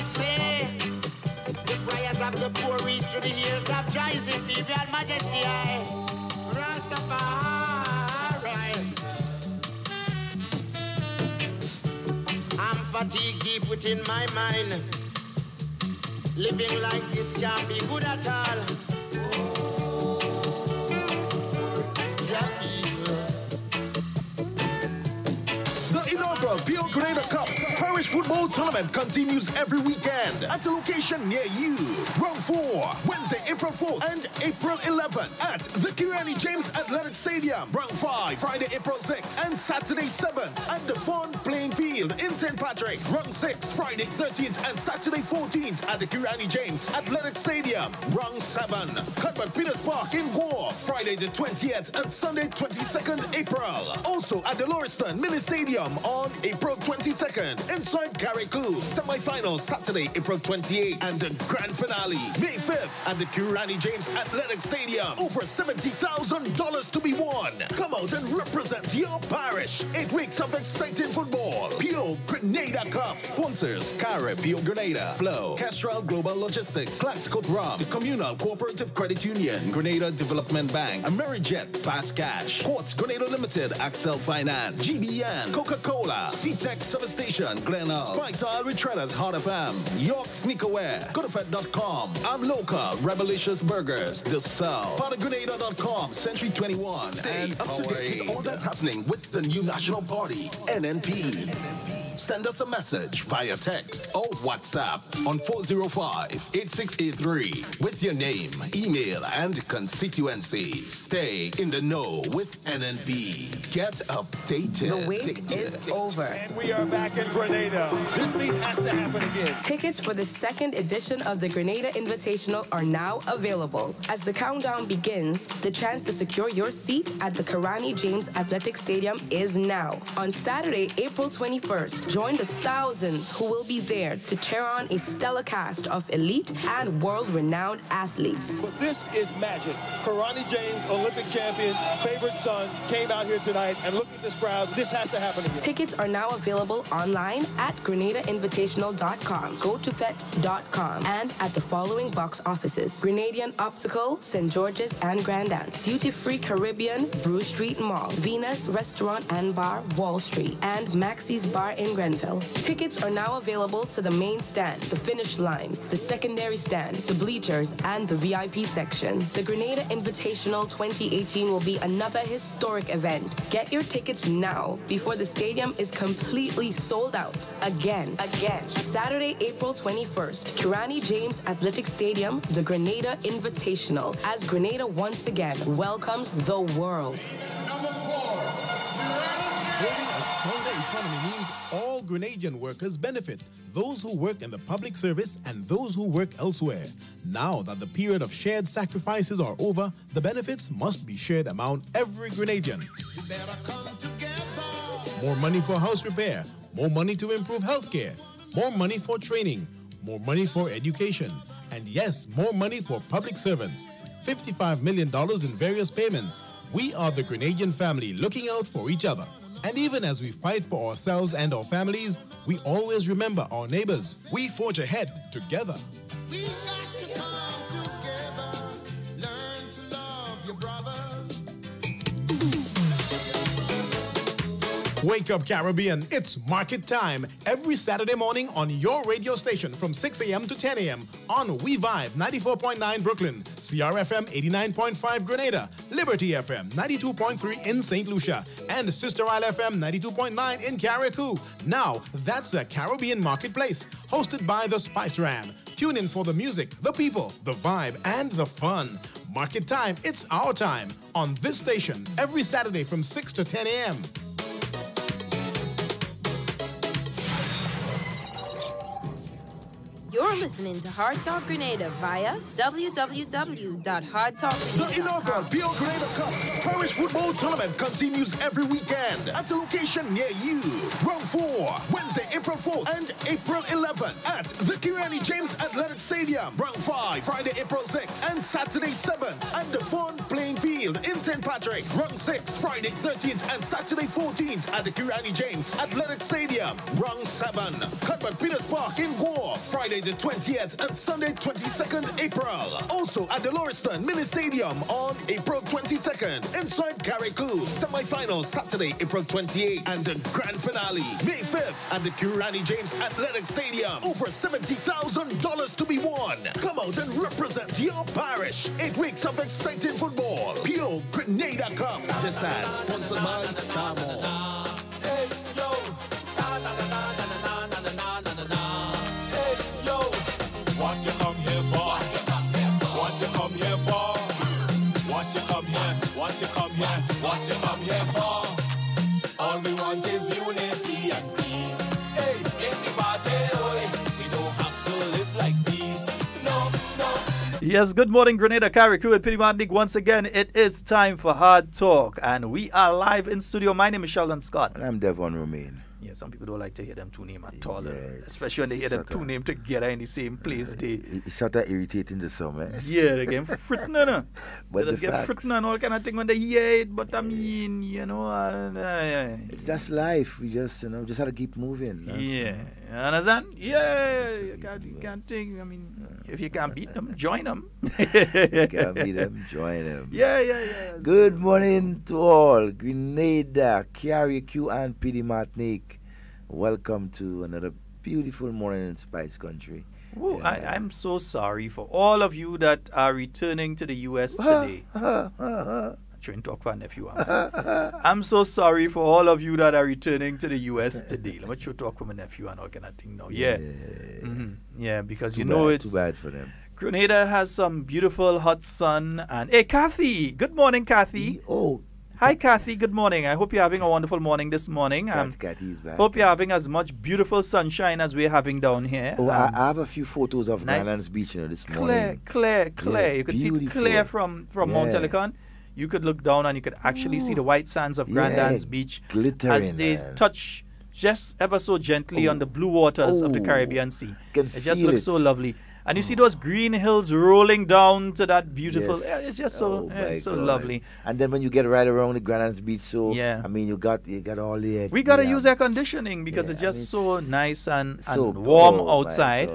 say, the prayers of the poor reach to the ears of Joyce, Imperial Majesty, Rastafari. I'm fatigued deep within my mind. Living like this can't be good at all. The inaugural Pure Grenada Cup Parish Football Tournament continues every weekend at a location near you. Round 4, Wednesday, April 4th and April 11th at the Kirani James Athletic Stadium. Round 5, Friday, April 6th and Saturday 7th at the Fawn Playing Field in St. Patrick. Round 6, Friday 13th and Saturday 14th at the Kirani James Athletic Stadium. Round 7, Cuthbert Peters Park in Gore, Friday the 20th and Sunday 22nd April. Also at the Lauriston Mini Stadium on April 22nd inside Carriacou. Semi-finals Saturday, April 28th and the grand finale May 5th at the Kirani James Athletic Stadium. Over $70,000 to be won. Come out and represent your parish. 8 weeks of exciting football. Pure Grenada Cup. Sponsors: Cara, Pure Grenada, Flow, Castral Global Logistics, Slackscoat Rum, the Communal Cooperative Credit Union, Grenada Development Bank, Amerijet, Fast Cash, Quartz Grenada Limited, Axel Finance, GBN, Coca-Cola, C-Tech Service Station, Glenelg, Spice Oil Retreaders, Hot FM, York Sneakerwear, GoodFet.com, I'm Local, Rebelicious Burgers, The South, PartyGrenada.com, Century 21, stay and up to date with all that's happening with the new National Party, NNP. Send us a message via text or WhatsApp on 405-8683 with your name, email, and constituency. Stay in the know with NNP. Get updated. The wait is over. And we are back in Grenada. This meet has to happen again. Tickets for the second edition of the Grenada Invitational are now available. As the countdown begins, the chance to secure your seat at the Kirani James Athletic Stadium is now. On Saturday, April 21st, join the thousands who will be there to cheer on a stellar cast of elite and world-renowned athletes. But this is magic. Kirani James, Olympic champion, favorite son, came out here tonight, and look at this crowd. This has to happen again. Tickets are now available online at GrenadaInvitational.com, GoToFet.com, and at the following box offices: Grenadian Optical, St. George's and Grandant, Duty Free Caribbean, Bruce Street Mall, Venus Restaurant and Bar, Wall Street, and Maxie's Bar in Grenville. Tickets are now available to the main stand, the finish line, the secondary stand, the bleachers, and the VIP section. The Grenada Invitational 2018 will be another historic event. Get your tickets now before the stadium is completely sold out. Again. Saturday, April 21st, Kirani James Athletic Stadium, the Grenada Invitational, as Grenada once again welcomes the world. Building a stronger economy means all Grenadian workers benefit, those who work in the public service and those who work elsewhere. Now that the period of shared sacrifices are over, the benefits must be shared among every Grenadian. More money for house repair, more money to improve healthcare, more money for training, more money for education, and yes, more money for public servants. $55 million in various payments. We are the Grenadian family looking out for each other. And even as we fight for ourselves and our families, we always remember our neighbors. We forge ahead together. We've got to come together, learn to love your brother. Wake up, Caribbean. It's market time. Every Saturday morning on your radio station from 6 a.m. to 10 a.m. on We Vibe 94.9 Brooklyn, CRFM 89.5 Grenada, Liberty FM 92.3 in St. Lucia, and Sister Isle FM 92.9 in Carriacou. Now, that's a Caribbean marketplace hosted by the Spice Ram. Tune in for the music, the people, the vibe, and the fun. Market time, it's our time on this station every Saturday from 6 to 10 a.m. You're listening to Hard Talk Grenada via www.hardtalkgrenada.com. The inaugural Pure Grenada Cup Parish Football Tournament continues every weekend at a location near you. Round 4, Wednesday, April 4th and April 11th at the Kirani James Athletic Stadium. Round 5, Friday, April 6th and Saturday 7th at the Fawn Playing Field in St. Patrick. Round 6, Friday 13th and Saturday 14th at the Kirani James Athletic Stadium. Round 7, Cuthbert Peters Park in Gore, Friday Friday the 20th and Sunday 22nd April. Also at the Lauriston Mini Stadium on April 22nd. Inside Carriacou. Semi-finals Saturday, April 28th. And the grand finale, May 5th at the Kurani James Athletic Stadium. Over $70,000 to be won. Come out and represent your parish. 8 weeks of exciting football. Pure Grenada Cup. This ad sponsored by Starmore. Hey, yo. Hey, yo. What you come here for? What you come here for? What you come here? What you come here? What you come here for? All we want is unity and peace. Hey, in the party, we don't have to live like peace. No, no. Yes, good morning, Grenada, Carriacou, and Pidimantnik. Once again, it is time for Hard Talk, and we are live in studio. My name is Sheldon Scott. And I'm Devon Romain. Yeah, some people don't like to hear them two names at all, Yes. especially when they hear them two names together in the same place. It's sort of irritating to some, eh? Yeah, they get fritting, no? But They just the get facts, fritting and all kind of thing when they hear it, but I mean, it's just life. We just, just have to keep moving. Yeah, you understand? Yeah, you can't think. I mean, if you can't beat them, join them. You can't beat them, join them. Yeah. Good morning to all. Grenada, Carriacou, and Pidimantnik. Welcome to another beautiful morning in Spice Country. Woo, I'm so sorry for all of you that are returning to the U.S. today. I'm trying to talk for nephew. I'm so sorry for all of you that are returning to the U.S. today. Let me try to talk for my nephew and all kind of thing now. Yeah. Yeah, because it's too bad for them. Grenada has some beautiful hot sun. And hey, Kathy. Good morning, Kathy. Hi, Kathy. Good morning. I hope you're having a wonderful morning this morning. Kathy's back. Hope you're having as much beautiful sunshine as we're having down here. I have a few photos of nice, Grandlands Beach this morning. Clear. Yeah, You could see it beautiful. clear from Mount Helicon. You could look down and you could actually see the white sands of Grandlands Beach glittering, as they touch just ever so gently on the blue waters of the Caribbean Sea. It just looks so lovely. And you see those green hills rolling down to that beautiful. It's just so lovely. And then when you get right around the Grandlands Beach, I mean, you got all the. We gotta use air conditioning because it's just so nice and so warm outside.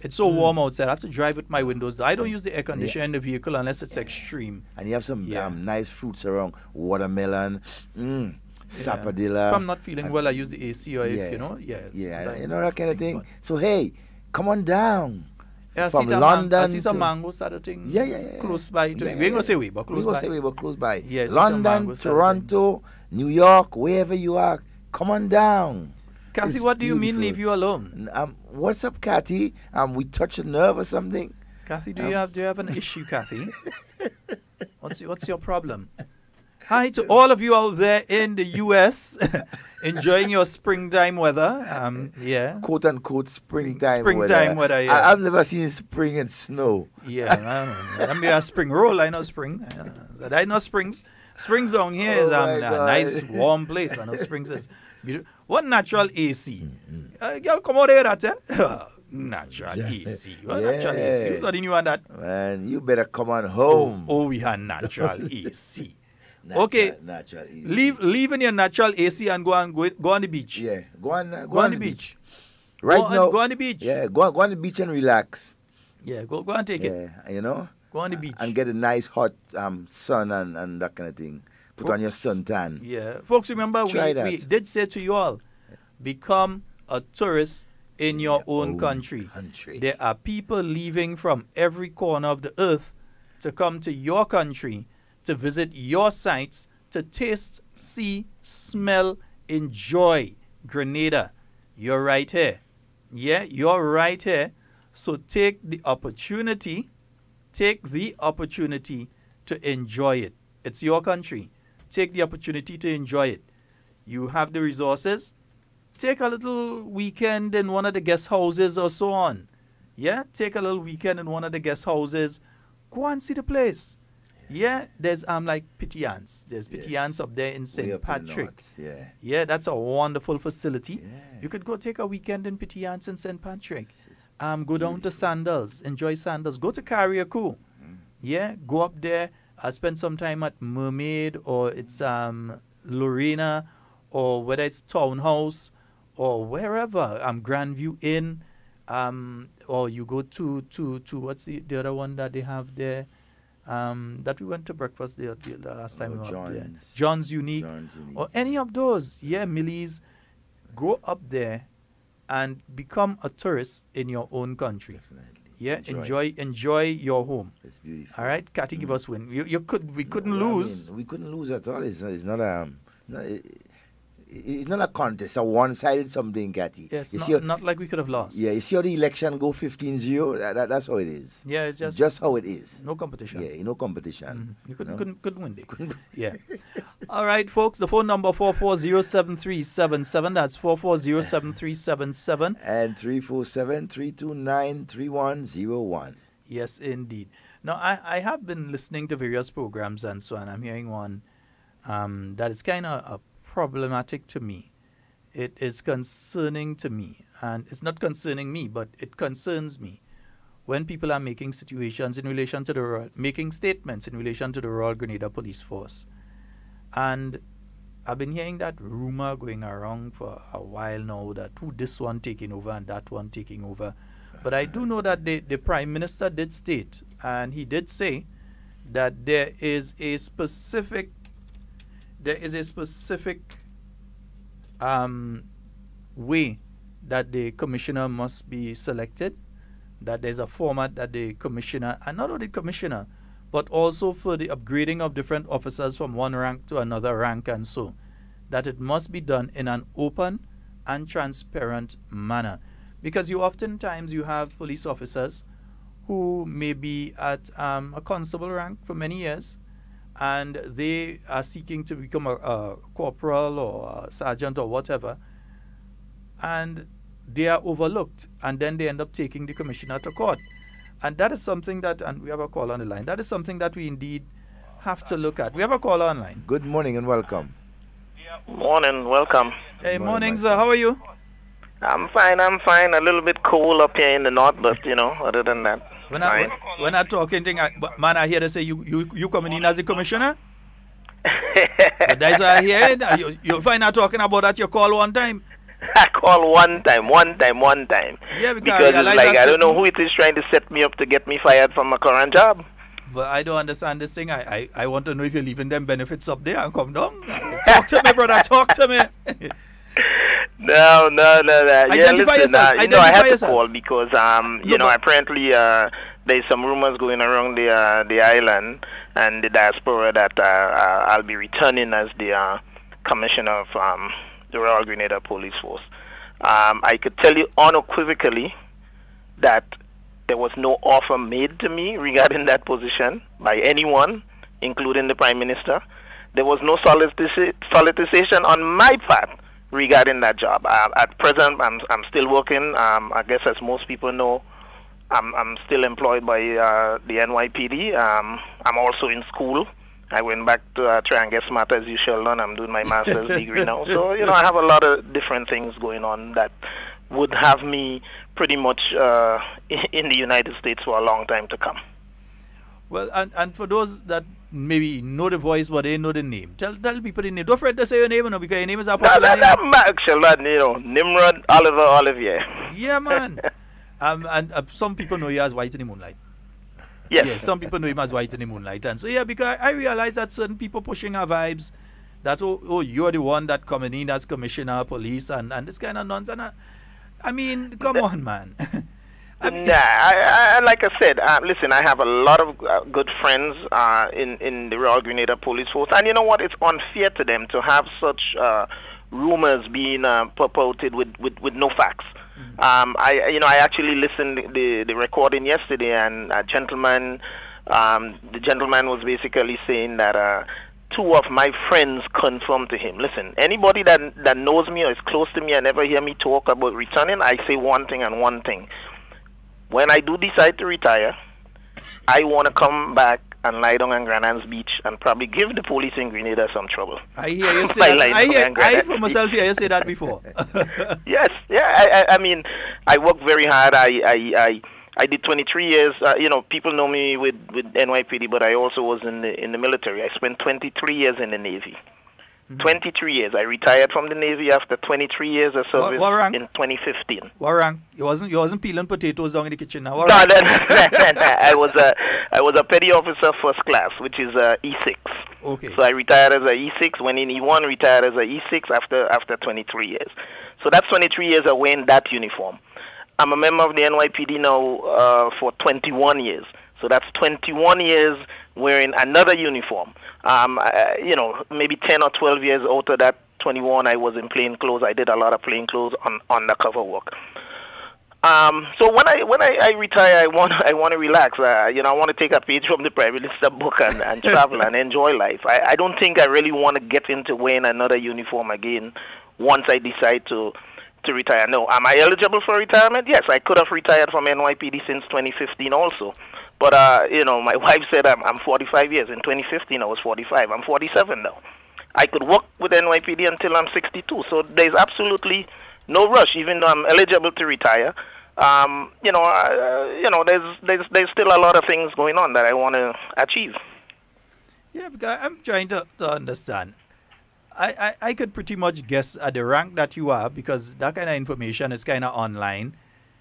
It's so warm outside. I have to drive with my windows down. I don't use the air conditioner in the vehicle unless it's extreme. And you have some nice fruits around, watermelon, sapodilla. If I'm not feeling well, I use the AC or if, that kind of thing. So hey, come on down. Yeah, from London. I see some mangoes sort of thing. Close by. We ain't gonna say we, but close by. Yeah, London, Toronto, New York, wherever you are, come on down. Kathy, what do you mean leave you alone? What's up, Kathy? We touch a nerve or something? Kathy, do you have an issue, Kathy? What's your problem? Hi to all of you out there in the U.S. enjoying your springtime weather. Quote unquote springtime weather. I've never seen spring and snow. Yeah, I don't know. I mean, a spring roll. I know spring. I know springs. Springs down here is a nice warm place. I know springs is beautiful. What natural AC? Girl, come out here, that natural AC. Natural AC. Who's not new on that? Man, you better come on home. Oh, we have natural AC. Natural AC. Leave in your natural AC and go on the beach. Yeah, go on the beach. Right now, go on the beach. Yeah, go on the beach and relax. Yeah, go and take it. Yeah, go on the beach and get a nice hot sun and that kind of thing. Put on your suntan. Yeah, folks, remember we did say to you all, become a tourist in your own country. There are people leaving from every corner of the earth to come to your country to visit your sites, to taste, see, smell, enjoy Grenada. You're right here. Yeah, you're right here. So take the opportunity to enjoy it. It's your country. Take the opportunity to enjoy it. You have the resources. Take a little weekend in one of the guest houses or so on. Yeah, take a little weekend in one of the guest houses. Go and see the place. Yeah, there's like Pithians. There's Pithians up there in St. Patrick. Yeah, that's a wonderful facility. Yeah. You could go take a weekend in Pithians in St. Patrick. Go down to Sandals. Enjoy Sandals. Go to Carriacou. Yeah, go up there. Spend some time at Mermaid, or it's Lorena, or whether it's Townhouse or wherever. Grandview Inn. or you go to what's the other one that they have there? That we went to breakfast there the last time we were up there. John's Unique. Or any of those. Yeah, Millie's. Go up there and become a tourist in your own country. Definitely. Yeah, enjoy your home. It's beautiful. All right, Cathy, give us win. We couldn't lose. We couldn't lose at all. It's not it's not a contest, a one-sided something, Cathy. Yes, not like we could have lost. Yeah, you see how the election go 15-0? That's how it is. Yeah, it's just how it is. No competition. Yeah, no competition. You couldn't win it. Yeah. All right, folks, the phone number 4407377. That's 4407377. And 347-329-3101. Yes, indeed. Now, I have been listening to various programs and so on. I'm hearing one that is kind of problematic to me. It is concerning to me, and it's not concerning me, but it concerns me when people are making statements in relation to the Royal Grenada Police Force. And I've been hearing that rumor going around for a while now that this one taking over and that one taking over. But I do know that the Prime Minister did state, and he did say that there is a specific way that the commissioner must be selected, that there's a format that the commissioner, and not only commissioner, but also for the upgrading of different officers from one rank to another rank and so, that it must be done in an open and transparent manner. Because you have police officers who may be at a constable rank for many years, and they are seeking to become a corporal or a sergeant or whatever, and they are overlooked, and then they end up taking the commissioner to court. And that is something that, and we have a call on the line, that is something that we indeed have to look at. We have a call online. Good morning and welcome. Morning, welcome. Hey, morning, sir. How are you? I'm fine. A little bit cold up here in the north, but, other than that. When I talking thing, man, I hear they say you coming in as the commissioner. But that's what I hear. You'll find out talking about that. You call one time. I call one time. Yeah, because it's like I don't know who it is trying to set me up to get me fired from my current job. But I don't understand this thing. I want to know if you're leaving them benefits up there and come down. Talk to me, brother. Talk to me. No. Identify yourself. I had to call because apparently there's some rumors going around the island and the diaspora that I'll be returning as the commissioner of the Royal Grenada Police Force. I could tell you unequivocally that there was no offer made to me regarding that position by anyone, including the Prime Minister. There was no solicitation on my part regarding that job. At present, I'm still working. I guess as most people know, I'm still employed by the NYPD. I'm also in school. I went back to try and get smarter as you, Sheldon. I'm doing my master's degree now. So, I have a lot of different things going on that would have me pretty much in the United States for a long time to come. Well, and for those that maybe know the voice, but they know the name, tell people the name. Don't forget to say your name, because your name is a popular name. Nimrod Olivier. Yeah, man. And some people know you as White in the Moonlight. Yes. Yeah, some people know him as White in the Moonlight. And so, because I realize that certain people pushing our vibes, that, you're the one that coming in as commissioner of police and this kind of nonsense. I mean, come on, man. Like I said, listen, I have a lot of good friends in the Royal Grenada Police Force. And you know what? It's unfair to them to have such rumors being purported with no facts. I actually listened to the recording yesterday, and the gentleman was basically saying that two of my friends confirmed to him, listen, anybody that knows me or is close to me and ever hear me talk about returning, I say one thing and one thing. When I do decide to retire, I want to come back and lie down on Granans Beach and probably give the police in Grenada some trouble. I hear you say that. I for myself hear you say that before. Yes, yeah. I mean, I worked very hard. I did 23 years. People know me with NYPD, but I also was in the military. I spent 23 years in the Navy. 23 years. I retired from the Navy after 23 years of service in 2015. What rank? You wasn't peeling potatoes down in the kitchen now. No, I was a petty officer first class, which is E6. Okay. So I retired as a E6. When in E1, retired as a E6 after 23 years. So that's 23 years of wearing that uniform. I'm a member of the NYPD now for 21 years. So that's 21 years wearing another uniform. You know, maybe 10 or 12 years out of that 21, I was in plain clothes. I did a lot of plain clothes on undercover work. So when I retire, I want to relax. You know, I want to take a page from the Prime Minister book and travel and enjoy life. I don't think I really want to get into wearing another uniform again once I decide to retire. No, am I eligible for retirement? Yes, I could have retired from NYPD since 2015 also. But, you know, my wife said I'm 45 years. In 2015, I was 45. I'm 47 now. I could work with NYPD until I'm 62. So there's absolutely no rush, even though I'm eligible to retire. You know, there's still a lot of things going on that I want to achieve. Yeah, because I'm trying to understand. I could pretty much guess at the rank that you are, because that kind of information is kind of online.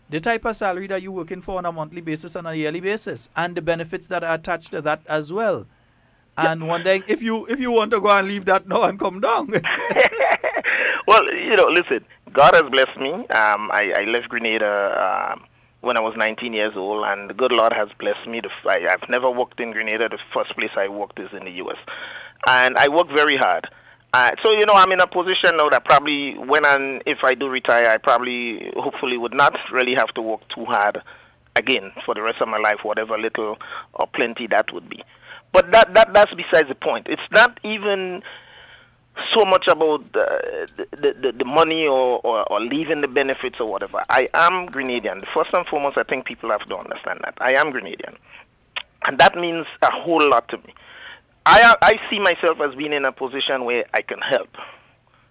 The type of salary that you're working for on a monthly basis and a yearly basis, and the benefits that are attached to that as well. And wondering if you want to go and leave that now and come down. Well, you know, listen, God has blessed me. I left Grenada when I was 19 years old, and the good Lord has blessed me. I've never worked in Grenada. The first place I worked is in the U.S. And I work very hard. So, you know, I'm in a position now that probably if I do retire, I probably, hopefully, would not really have to work too hard again for the rest of my life, whatever little or plenty that would be. But that's besides the point. It's not even so much about the money or leaving the benefits or whatever. I am Grenadian. First and foremost, I think people have to understand that. I am Grenadian. And that means a whole lot to me. I see myself as being in a position where I can help.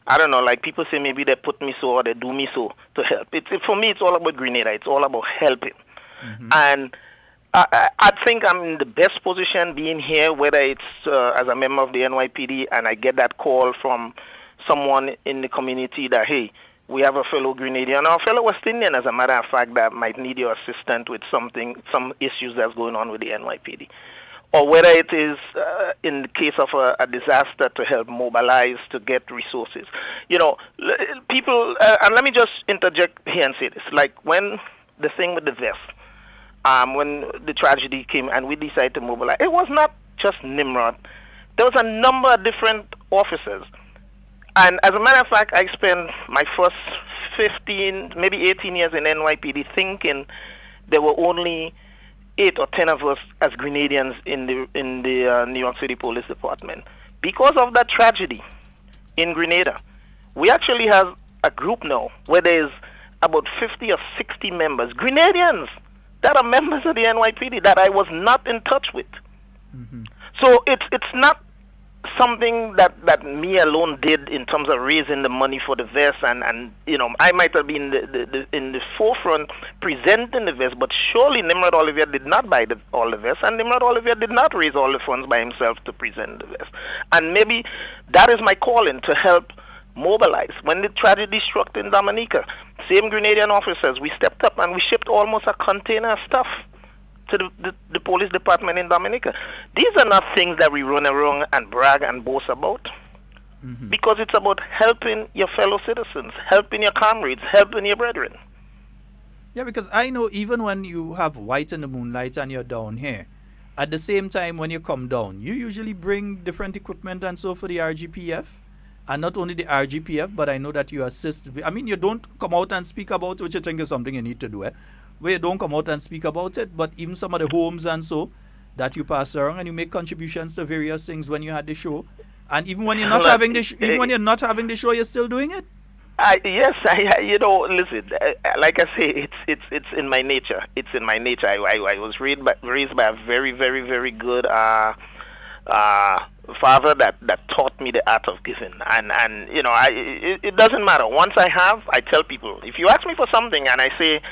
I don't know, like people say maybe they put me so or they do me so to help. For me, it's all about Grenada. It's all about helping. Mm-hmm. And I think I'm in the best position being here, whether it's as a member of the NYPD and I get that call from someone in the community that, hey, we have a fellow Grenadian or a fellow West Indian, as a matter of fact, that might need your assistance with some issues that's going on with the NYPD. Or whether it is in the case of a disaster to help mobilize to get resources. You know, people, and let me just interject here and say this, like when the thing with the vest, when the tragedy came and we decided to mobilize, it was not just Nimrod. There was a number of different officers. And as a matter of fact, I spent my first 15, maybe 18 years in NYPD thinking there were only 8 or 10 of us as Grenadians in the New York City Police Department. Because of that tragedy in Grenada, we actually have a group now where there's about 50 or 60 members, Grenadians, that are members of the NYPD that I was not in touch with. Mm-hmm. So it's not something that me alone did in terms of raising the money for the vest, and you know, I might have been in the forefront presenting the vest, but surely Nimrod Olivier did not buy all the vests, and Nimrod Olivier did not raise all the funds by himself to present the vest. And maybe that is my calling, to help mobilize. When the tragedy struck in Dominica, same Grenadian officers, we stepped up and we shipped almost a container of stuff to the police department in Dominica. These are not things that we run around and brag and boast about. Mm-hmm. Because it's about helping your fellow citizens, helping your comrades, helping your brethren. Yeah, because I know even when you have White in the Moonlight and you're down here, at the same time when you come down, you usually bring different equipment and so for the RGPF. And not only the RGPF, but I know that you assist. I mean, you don't come out and speak about it, which I think is something you need to do, where you don't come out and speak about it, but even some of the homes and so that you pass around and you make contributions to various things when you had the show, and even when you're not having the even when you're not having the show, you're still doing it. Yes, you know, listen, like I say, it's in my nature. It's in my nature. I was raised by a very, very, very good father that taught me the art of giving, and you know, it doesn't matter. Once I have, I tell people, if you ask me for something and I say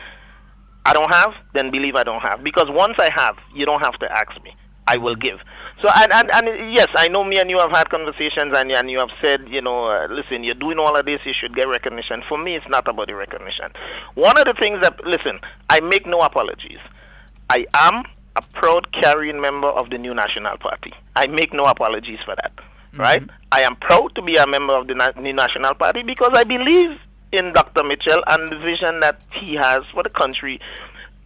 I don't have, then believe I don't have. Because once I have, you don't have to ask me. I will give. So, and yes, I know me and you have had conversations, and you have said, listen, you're doing all of this, you should get recognition. For me, it's not about the recognition. One of the things that, listen, I make no apologies. I am a proud carrying member of the New National Party. I make no apologies for that, right? I am proud to be a member of the New National Party because I believe in Dr. Mitchell and the vision that he has for the country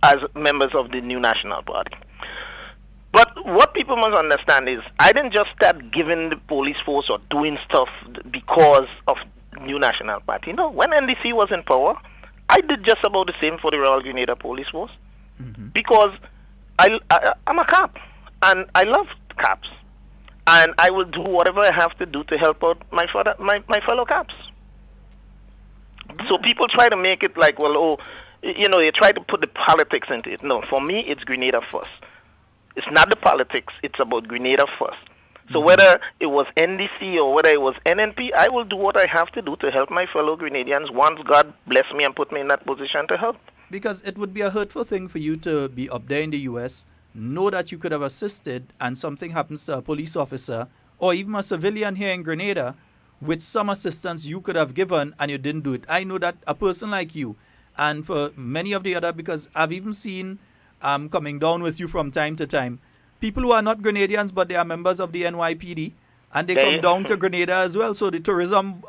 as members of the New National Party. But what people must understand is I didn't just start giving the police force or doing stuff because of New National Party. No, when NDC was in power, I did just about the same for the Royal Grenada Police Force because I'm a cop and I love cops. And I will do whatever I have to do to help out my fellow cops. So people try to make it like, well, they try to put the politics into it. No, for me, it's Grenada first. It's not the politics. It's about Grenada first. So whether it was NDC or whether it was NNP, I will do what I have to do to help my fellow Grenadians once God bless me and put me in that position to help. Because it would be a hurtful thing for you to be up there in the U.S., know that you could have assisted, and something happens to a police officer or even a civilian here in Grenada with some assistance you could have given and you didn't do it. I know that a person like you, and for many of the other, because I've even seen coming down with you from time to time, people who are not Grenadians but they are members of the NYPD, and they come down to Grenada as well. So the tourism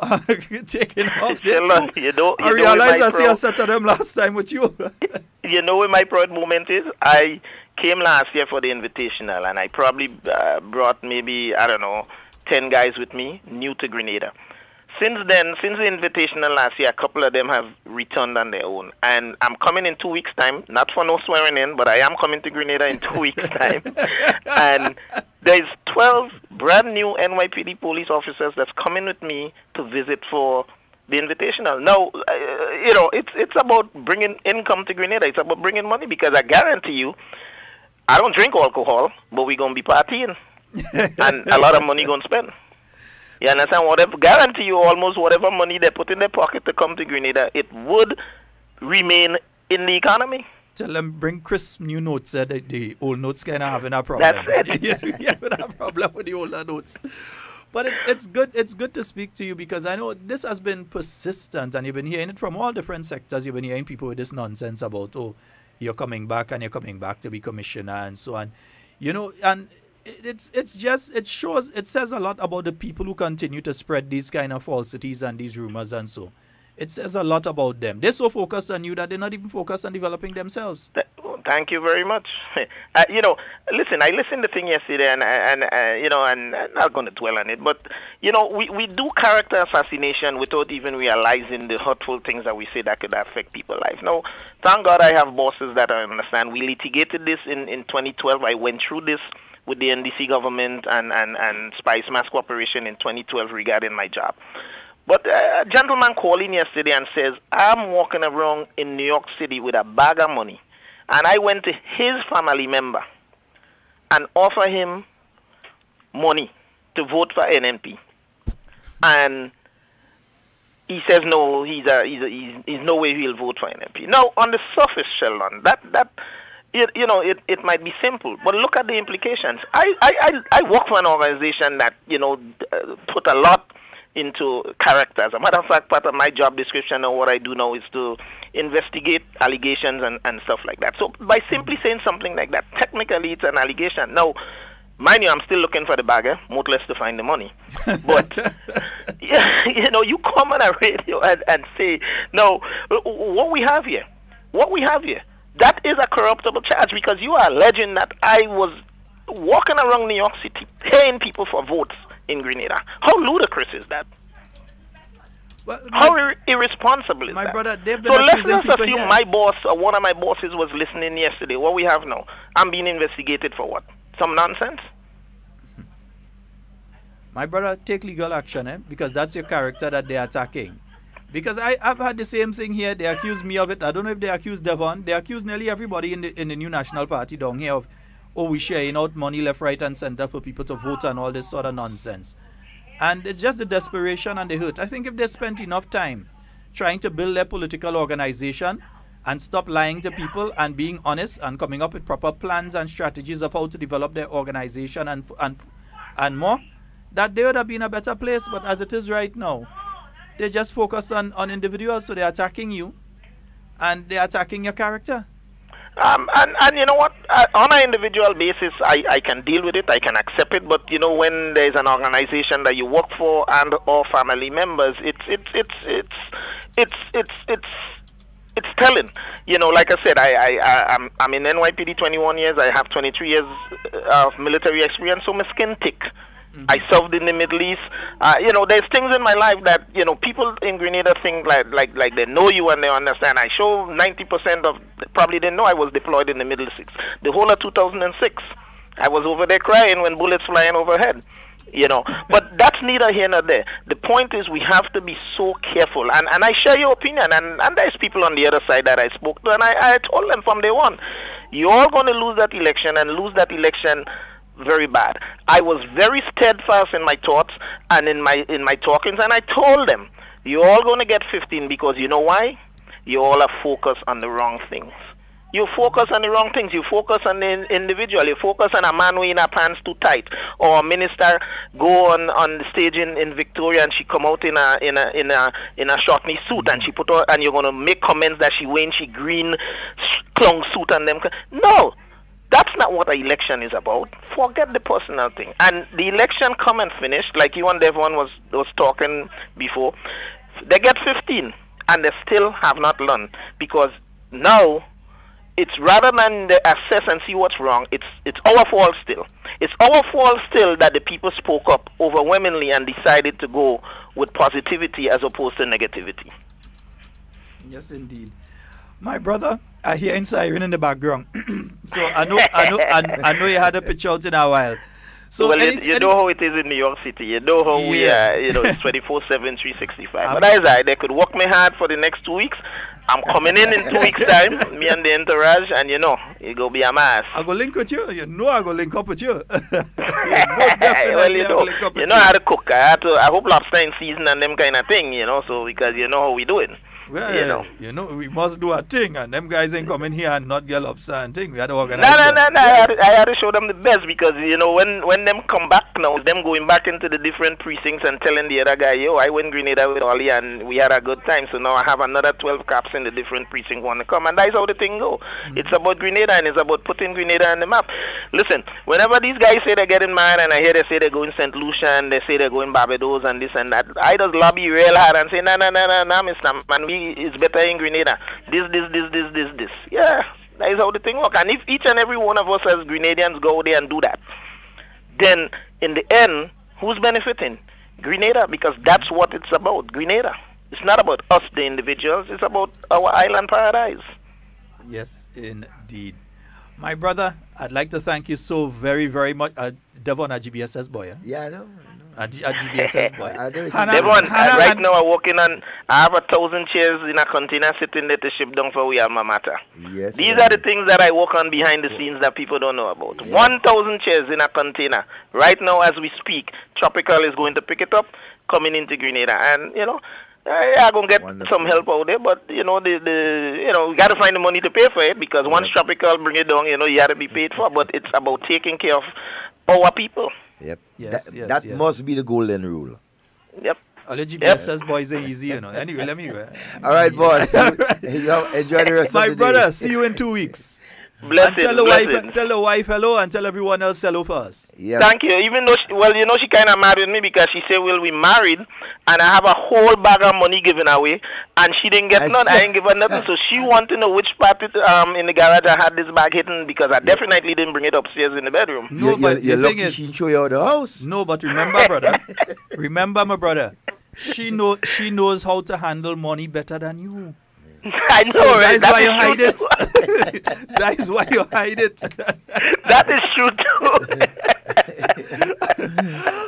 taking off there too. I realized I see a set of them last time with you. You know where my proud moment is? I came last year for the Invitational, and I probably brought maybe, 10 guys with me, new to Grenada. Since then, since the Invitational last year, a couple of them have returned on their own. And I'm coming in 2 weeks' time, not for no swearing in, but I am coming to Grenada in 2 weeks' time. And there's 12 brand new NYPD police officers that's coming with me to visit for the Invitational. Now, it's about bringing income to Grenada. It's about bringing money, because I guarantee you, I don't drink alcohol, but we're going to be partying. And a lot of money going to spend. You understand? Guarantee you almost whatever money they put in their pocket to come to Grenada, it would remain in the economy. Tell them bring crisp new notes. The old notes kind of having a problem. That's it. Yeah, having a problem with the older notes. But it's good. It's good to speak to you, because I know this has been persistent, and you've been hearing it from all different sectors. You've been hearing people with this nonsense about, you're coming back and you're coming back to be commissioner and so on. And it says a lot about the people who continue to spread these kind of falsities and these rumors, and so it says a lot about them. They're so focused on you that they're not even focused on developing themselves. Thank you very much. Listen, I listened to the thing yesterday, and I'm not going to dwell on it, but we do character assassination without even realizing the hurtful things that we say that could affect people's life. Now, thank God I have bosses that I understand. We litigated this in 2012. I went through this with the NDC government and Spice Mass Corporation in 2012 regarding my job. But a gentleman called in yesterday and says, I'm walking around in New York City with a bag of money, and I went to his family member and offered him money to vote for NNP. And he says no, he's no way he'll vote for NNP. Now, on the surface, Sheldon, it might be simple, but look at the implications. I work for an organization that, put a lot into character. As a matter of fact, part of my job description and what I do now is to investigate allegations and stuff like that. So by simply saying something like that, technically it's an allegation. Now, mind you, I'm still looking for the bagger, much less to find the money. But, you come on a radio and say, no, what we have here, that is a corruptible charge, because you are alleging that I was walking around New York City paying people for votes in Grenada. How ludicrous is that? Well, how irresponsible is my that? Brother, they've been so let's not assume here. my boss or one of my bosses was listening yesterday. What we have now, I'm being investigated for what? Some nonsense? My brother, take legal action, because that's your character that they're attacking. Because I've had the same thing here. They accuse me of it. I don't know if they accuse Devon. They accuse nearly everybody in the New National Party down here of, we sharing out money left, right, and center for people to vote and all this sort of nonsense. And it's just the desperation and the hurt. I think if they spent enough time trying to build their political organization, and stop lying to people and being honest and coming up with proper plans and strategies of how to develop their organization and more, that they would have been a better place. But as it is right now, they just focus on individuals, so they're attacking you and they're attacking your character. And you know what? On an individual basis, I can deal with it. I can accept it. But you know, when there's an organization that you work for and or family members, it's telling. You know, like I said, I'm in NYPD 21 years. I have 23 years of military experience. So my skin thick. I served in the Middle East. You know, there's things in my life that, you know, people in Grenada think like they know you and they understand. I show 90% of probably didn't know I was deployed in the Middle East. The whole of 2006, I was over there crying when bullets flying overhead. You know, but that's neither here nor there. The point is we have to be so careful. And I share your opinion. And there's people on the other side that I spoke to, and I told them from day one, you're all going to lose that election and lose that election very bad. I was very steadfast in my thoughts and in my talkings, and I told them, you're all going to get 15 because you know why? You all are focused on the wrong things. You focus on the wrong things. You focus on the individual. You focus on a man wearing her pants too tight, or a minister go on the stage in Victoria and she come out in a short knee suit and she put on, and you're going to make comments that she wearing she green clown suit and them. No. That's not what an election is about. Forget the personal thing. And the election come and finish, like you and Devon was talking before. They get 15, and they still have not learned. Because now, it's rather than they assess and see what's wrong, it's our fault still. It's our fault still that the people spoke up overwhelmingly and decided to go with positivity as opposed to negativity. Yes, indeed. My brother, I hear a siren in the background. So I know you had a picture out in a while. So well, you know how it is in New York City. You know how we are, you know, it's 24/7, 365. But as they could work me hard for the next 2 weeks. I'm coming in 2 weeks' time, me and the entourage, and you know, it go be a mess. I go link with you. You know I go link up with you. Well, you know how to cook. I hope lobster in season and them kind of thing, you know, so because you know how we do it. Well, you know, we must do a thing, and them guys ain't coming here and not get lobster and thing. We had to organize. No. I had to show them the best because you know when them come back now, them going back into the different precincts and telling the other guy, yo, I went Grenada with Ollie and we had a good time. So now I have another 12 caps in the different precincts want to come, and that's how the thing go. It's about Grenada and it's about putting Grenada on the map. Listen, whenever these guys say they're getting married, and I hear they say they're going St. Lucia and they say they're going Barbados and this and that, I just lobby real hard and say, no, Mr. Man, it's better in Grenada. This. Yeah, that is how the thing works. And if each and every one of us as Grenadians go there and do that, then in the end, who's benefiting? Grenada, because that's what it's about, Grenada. It's not about us, the individuals. It's about our island paradise. Yes, indeed. My brother, I'd like to thank you so very, very much. Devon, a GBSS boy. Eh? Yeah, I know. A GBSS boy. Devon, right now I'm working on, I have 1,000 chairs in a container sitting there to ship down for we alma mater. Yes. These are the things that I work on behind the scenes that people don't know about. Yeah. 1,000 chairs in a container. Right now as we speak, Tropical is going to pick it up, coming into Grenada. And, you know, I'm going to get some help out there, but, you know, you know, we got to find the money to pay for it because once Tropical bring it down, you know, you got to be paid for. But it's about taking care of our people. Yep. That must be the golden rule. Yep. All the GBSS boys are easy, you know. Anyway, let me go. All right, boss. Enjoy the rest of the day. My brother, see you in 2 weeks. Blessings, tell the wife hello and tell everyone else hello for us. Yep. Thank you. Even though, she kind of mad with me because she said, well, we married and I have a whole bag of money given away and she didn't get none. I ain't give her nothing. So she wanted to know which part in the garage I had this bag hidden because I definitely didn't bring it upstairs in the bedroom. No, but you're lucky she didn't show you out the house. No, but remember, brother. Remember, my brother. She knows how to handle money better than you. I know, right? That's why you hide it. That is why you hide it. That is true too.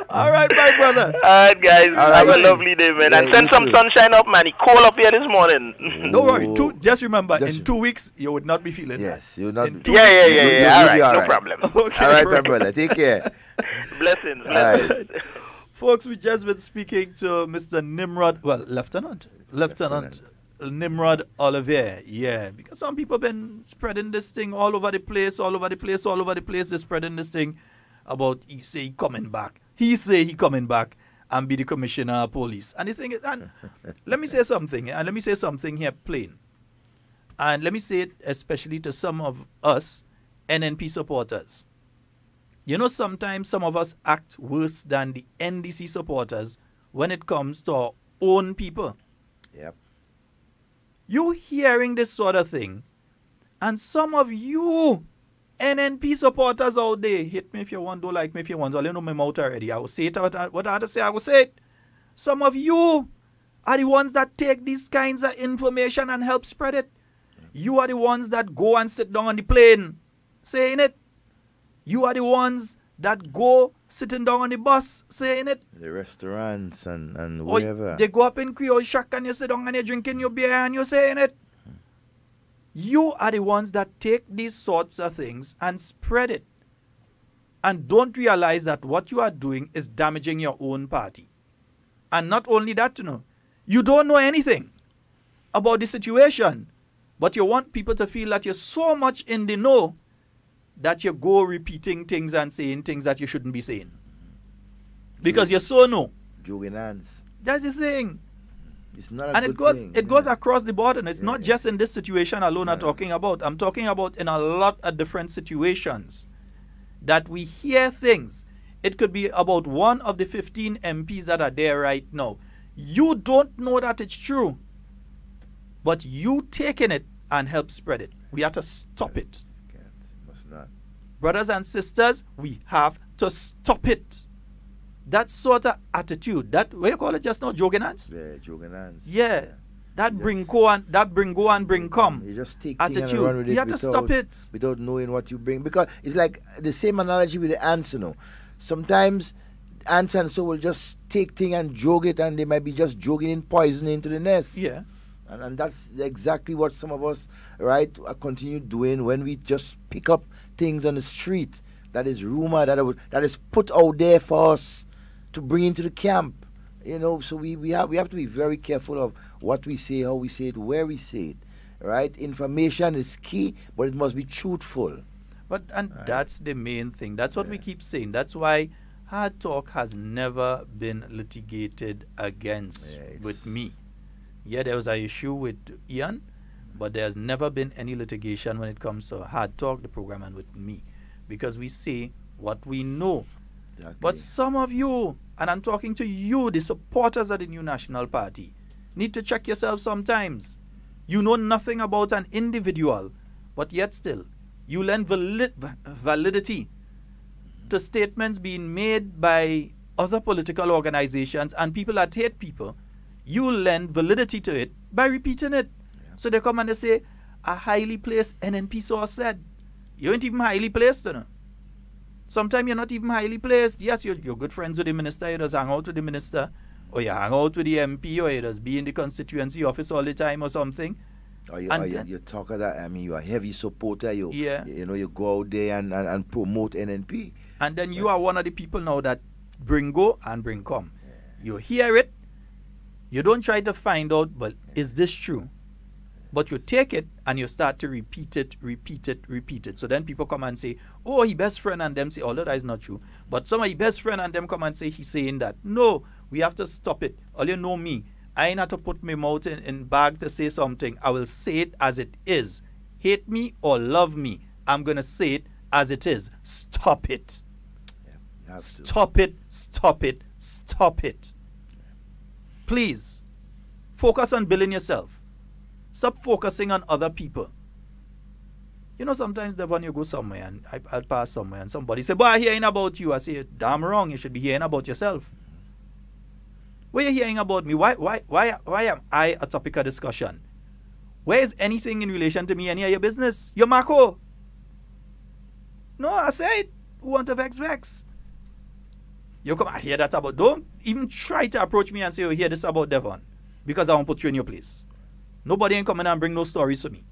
All right, my brother. All right, guys. Have a lovely day, man. And send some sunshine up, man. It's cold up here this morning. Don't worry. Just remember, in 2 weeks, you would not be feeling yes, you will not. Yeah. All right, no problem. Okay, all right, my brother. Take care. Blessings. All right. Folks, we just been speaking to Mr. Nimrod, Lieutenant Nimrod Olivier, yeah, because some people been spreading this thing all over the place, they're spreading this thing about he say he coming back. He say he coming back and be the commissioner of police. And the thing is, and let me say something here plain. And let me say it especially to some of us NNP supporters. You know, sometimes some of us act worse than the NDC supporters when it comes to our own people. Yep. You hearing this sort of thing, and some of you NNP supporters out there, hit me if you want, don't like me if you want. Well, you know my mouth already. I will say it what I had to say, I will say it. Some of you are the ones that take these kinds of information and help spread it. You are the ones that go and sit down on the plane saying it. You are the ones that go sitting down on the bus saying it. The restaurants and wherever. They go up in Creole Shack and you sit down and you're drinking your beer and you're saying it. You are the ones that take these sorts of things and spread it. And don't realize that what you are doing is damaging your own party. And not only that, you don't know anything about the situation, but you want people to feel that you're so much in the know that you go repeating things and saying things that you shouldn't be saying. Because you're so no. Jogging hands. That's the thing. It's not a and good thing. It goes across the board, and it's not just in this situation alone I'm talking about. I'm talking about in a lot of different situations that we hear things. It could be about one of the 15 MPs that are there right now. You don't know that it's true, but you taking it and help spread it. We have to stop it. Must not. Brothers and sisters, we have to stop it. That sort of attitude, that what you call it just now, jogging hands? Yeah, jogging hands. Yeah. That bring go and bring come. You just take attitude. And run with it. You have to stop it. Without knowing what you bring. Because it's like the same analogy with the ants, Sometimes ants and so will just take thing and jog it, and they might be just jogging in poison into the nest. Yeah. And that's exactly what some of us, continue doing when we just pick up things on the street that is rumor, that is put out there for us to bring into the camp. So we have to be very careful of what we say, how we say it, where we say it. Right? Information is key, but it must be truthful. That's the main thing. That's what we keep saying. That's why Hard Talk has never been litigated against with me. Yeah, there was an issue with Ian, but there's never been any litigation when it comes to Hard Talk, the program, and with me. Because we say what we know. Exactly. But some of you, and I'm talking to you, the supporters of the New National Party, need to check yourself sometimes. You know nothing about an individual, but yet still, you lend validity to statements being made by other political organizations and people that hate people. You lend validity to it by repeating it. Yeah. So they come and they say, a highly placed NNP source said. You ain't even highly placed, Sometimes you're not even highly placed. Yes, you're good friends with the minister, you just hang out with the minister, or you hang out with the MP, or you just be in the constituency office all the time or something. Or you talk of that, you're a heavy supporter, you go out there and promote NNP. And then you are one of the people now that bring go and bring come. Yeah. You hear it, you don't try to find out, but is this true? But you take it and you start to repeat it. So then people come and say, oh, he best friend, and them say, although that is not true. But some of his best friend and them come and say he's saying that. No, we have to stop it. All you know me, I ain't have to put my mouth in bag to say something. I will say it as it is. Hate me or love me, I'm going to say it as it is. Stop it. Yeah, stop it. Please, focus on building yourself. Stop focusing on other people. Sometimes, Devon, you go somewhere and I'll pass somewhere and somebody say, boy, I'm hearing about you. I say, damn wrong. You should be hearing about yourself. What are you hearing about me? Why am I a topic of discussion? Where is anything in relation to me any of your business? You're Marco. No, I said, who want to vex? You come, I hear that about. Don't even try to approach me and say, oh, hear this about Devon. Because I won't put you in your place. Nobody ain't coming and bring no stories for me.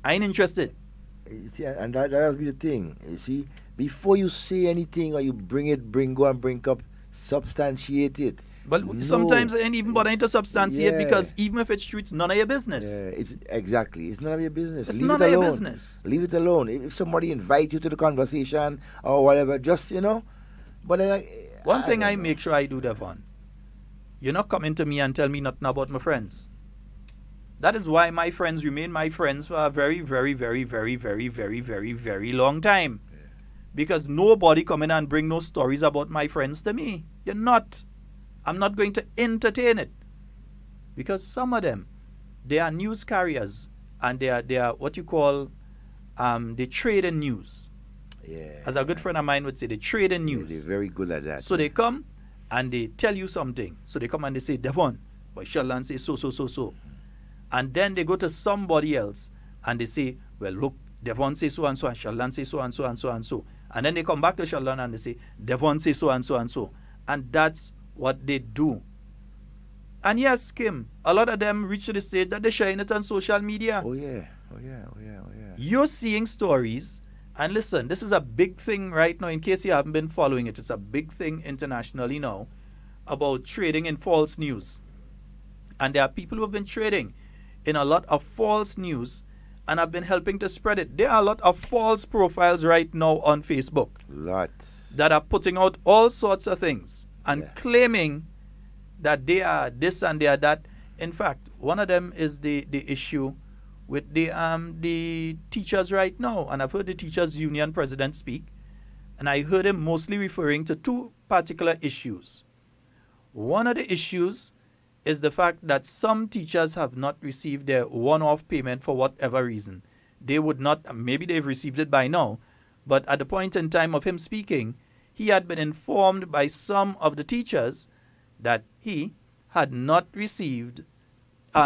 I ain't interested. You see, and that has been the thing. You see, before you say anything or you bring up, substantiate it. But sometimes it ain't even bothering to substantiate because even if it's true, it's none of your business. Yeah, it's none of your business. It's Leave none it of your alone. business. Leave it alone. If somebody invite you to the conversation or whatever, just, But then One thing I make sure I do, Devon, you're not coming to me and tell me nothing about my friends. That is why my friends remain my friends for a very, very, very, very, very, very, very, very long time. Yeah. Because nobody come in and bring no stories about my friends to me. You're not. I'm not going to entertain it. Because some of them, they are news carriers and they are what you call, they trade in news. Yeah. As a good friend of mine would say, they trade in news. They're very good at that. So they come and they tell you something. So they come and they say, Devon, but Sheldon say so. And then they go to somebody else and they say, well, look, Devon say so and so, and Sheldon say so and so and so and so. And then they come back to Sheldon and they say, Devon say so and so and so. And that's what they do. And yes, Kim, a lot of them reach to the stage that they're sharing it on social media. Oh yeah. You're seeing stories, and listen, this is a big thing right now, in case you haven't been following it. It's a big thing internationally now about trading in false news. And there are people who have been trading in a lot of false news and have been helping to spread it. There are a lot of false profiles right now on Facebook. Lots. That are putting out all sorts of things and claiming that they are this and they are that. In fact, one of them is the issue with the teachers right now. And I've heard the teachers union president speak, and I heard him mostly referring to two particular issues. One of the issues is the fact that some teachers have not received their one-off payment for whatever reason. They would not, maybe they've received it by now, but at the point in time of him speaking, he had been informed by some of the teachers that he had not received,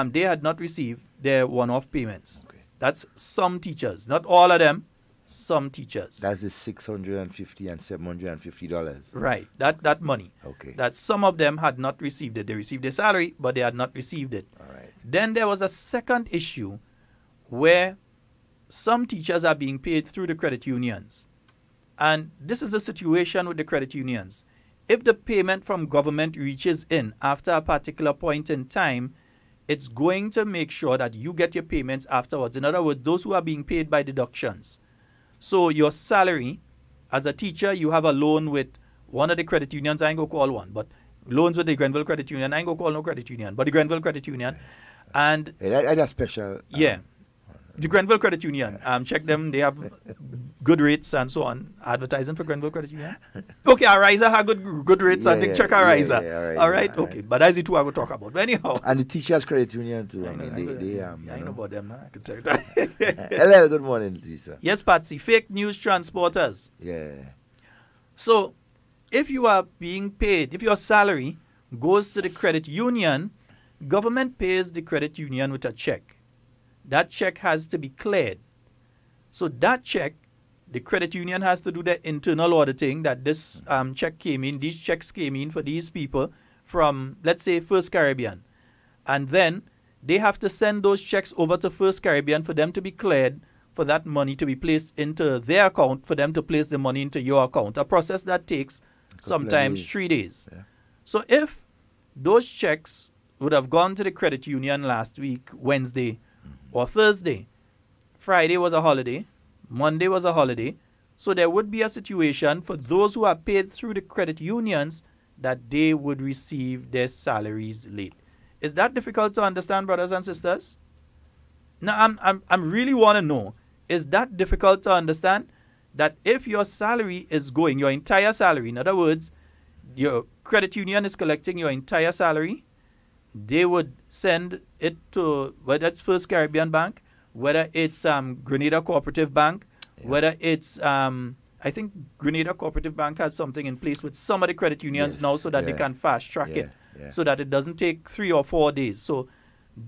they had not received their one-off payments. Okay. That's some teachers, not all of them, some teachers. That's the $650 and $750. Right, that money. Okay. That some of them had not received it. They received their salary, but they had not received it. All right. Then there was a second issue where some teachers are being paid through the credit unions. And this is the situation with the credit unions. If the payment from government reaches in after a particular point in time, it's going to make sure that you get your payments afterwards. In other words, those who are being paid by deductions. So your salary, as a teacher, you have a loan with one of the credit unions. I ain't going to call one, but loans with the Grenville Credit Union. I ain't going to call no credit union, but the Grenville Credit Union. And that's special. Yeah. The Grenville Credit Union. Check them. They have good rates and so on. Advertising for Grenville Credit Union. Okay, Ariza have good rates. I think check Ariza. All right. Okay. But that's the two I will talk about. But anyhow. And the Teachers Credit Union too. I know about them. I can tell you that. Hello, good morning, Lisa. Yes, Patsy. Fake news transporters. Yeah. So, if you are being paid, if your salary goes to the credit union, government pays the credit union with a check. That check has to be cleared. So that check, the credit union has to do the internal auditing that this check came in, these checks came in for these people from, let's say, First Caribbean. And then they have to send those checks over to First Caribbean for them to be cleared, for that money to be placed into their account, for them to place the money into your account. A process that takes sometimes 3 days. Yeah. So if those checks would have gone to the credit union last week, Wednesday, or Thursday, Friday was a holiday, Monday was a holiday, so there would be a situation for those who are paid through the credit unions that they would receive their salaries late. Is that difficult to understand, brothers and sisters? Now, I'm really want to know, is that difficult to understand? That if your salary is going, your entire salary, in other words, your credit union is collecting your entire salary, they would send it to, whether it's First Caribbean Bank, whether it's Grenada Cooperative Bank, whether it's, I think Grenada Cooperative Bank has something in place with some of the credit unions now so that they can fast track it, so that it doesn't take 3 or 4 days. So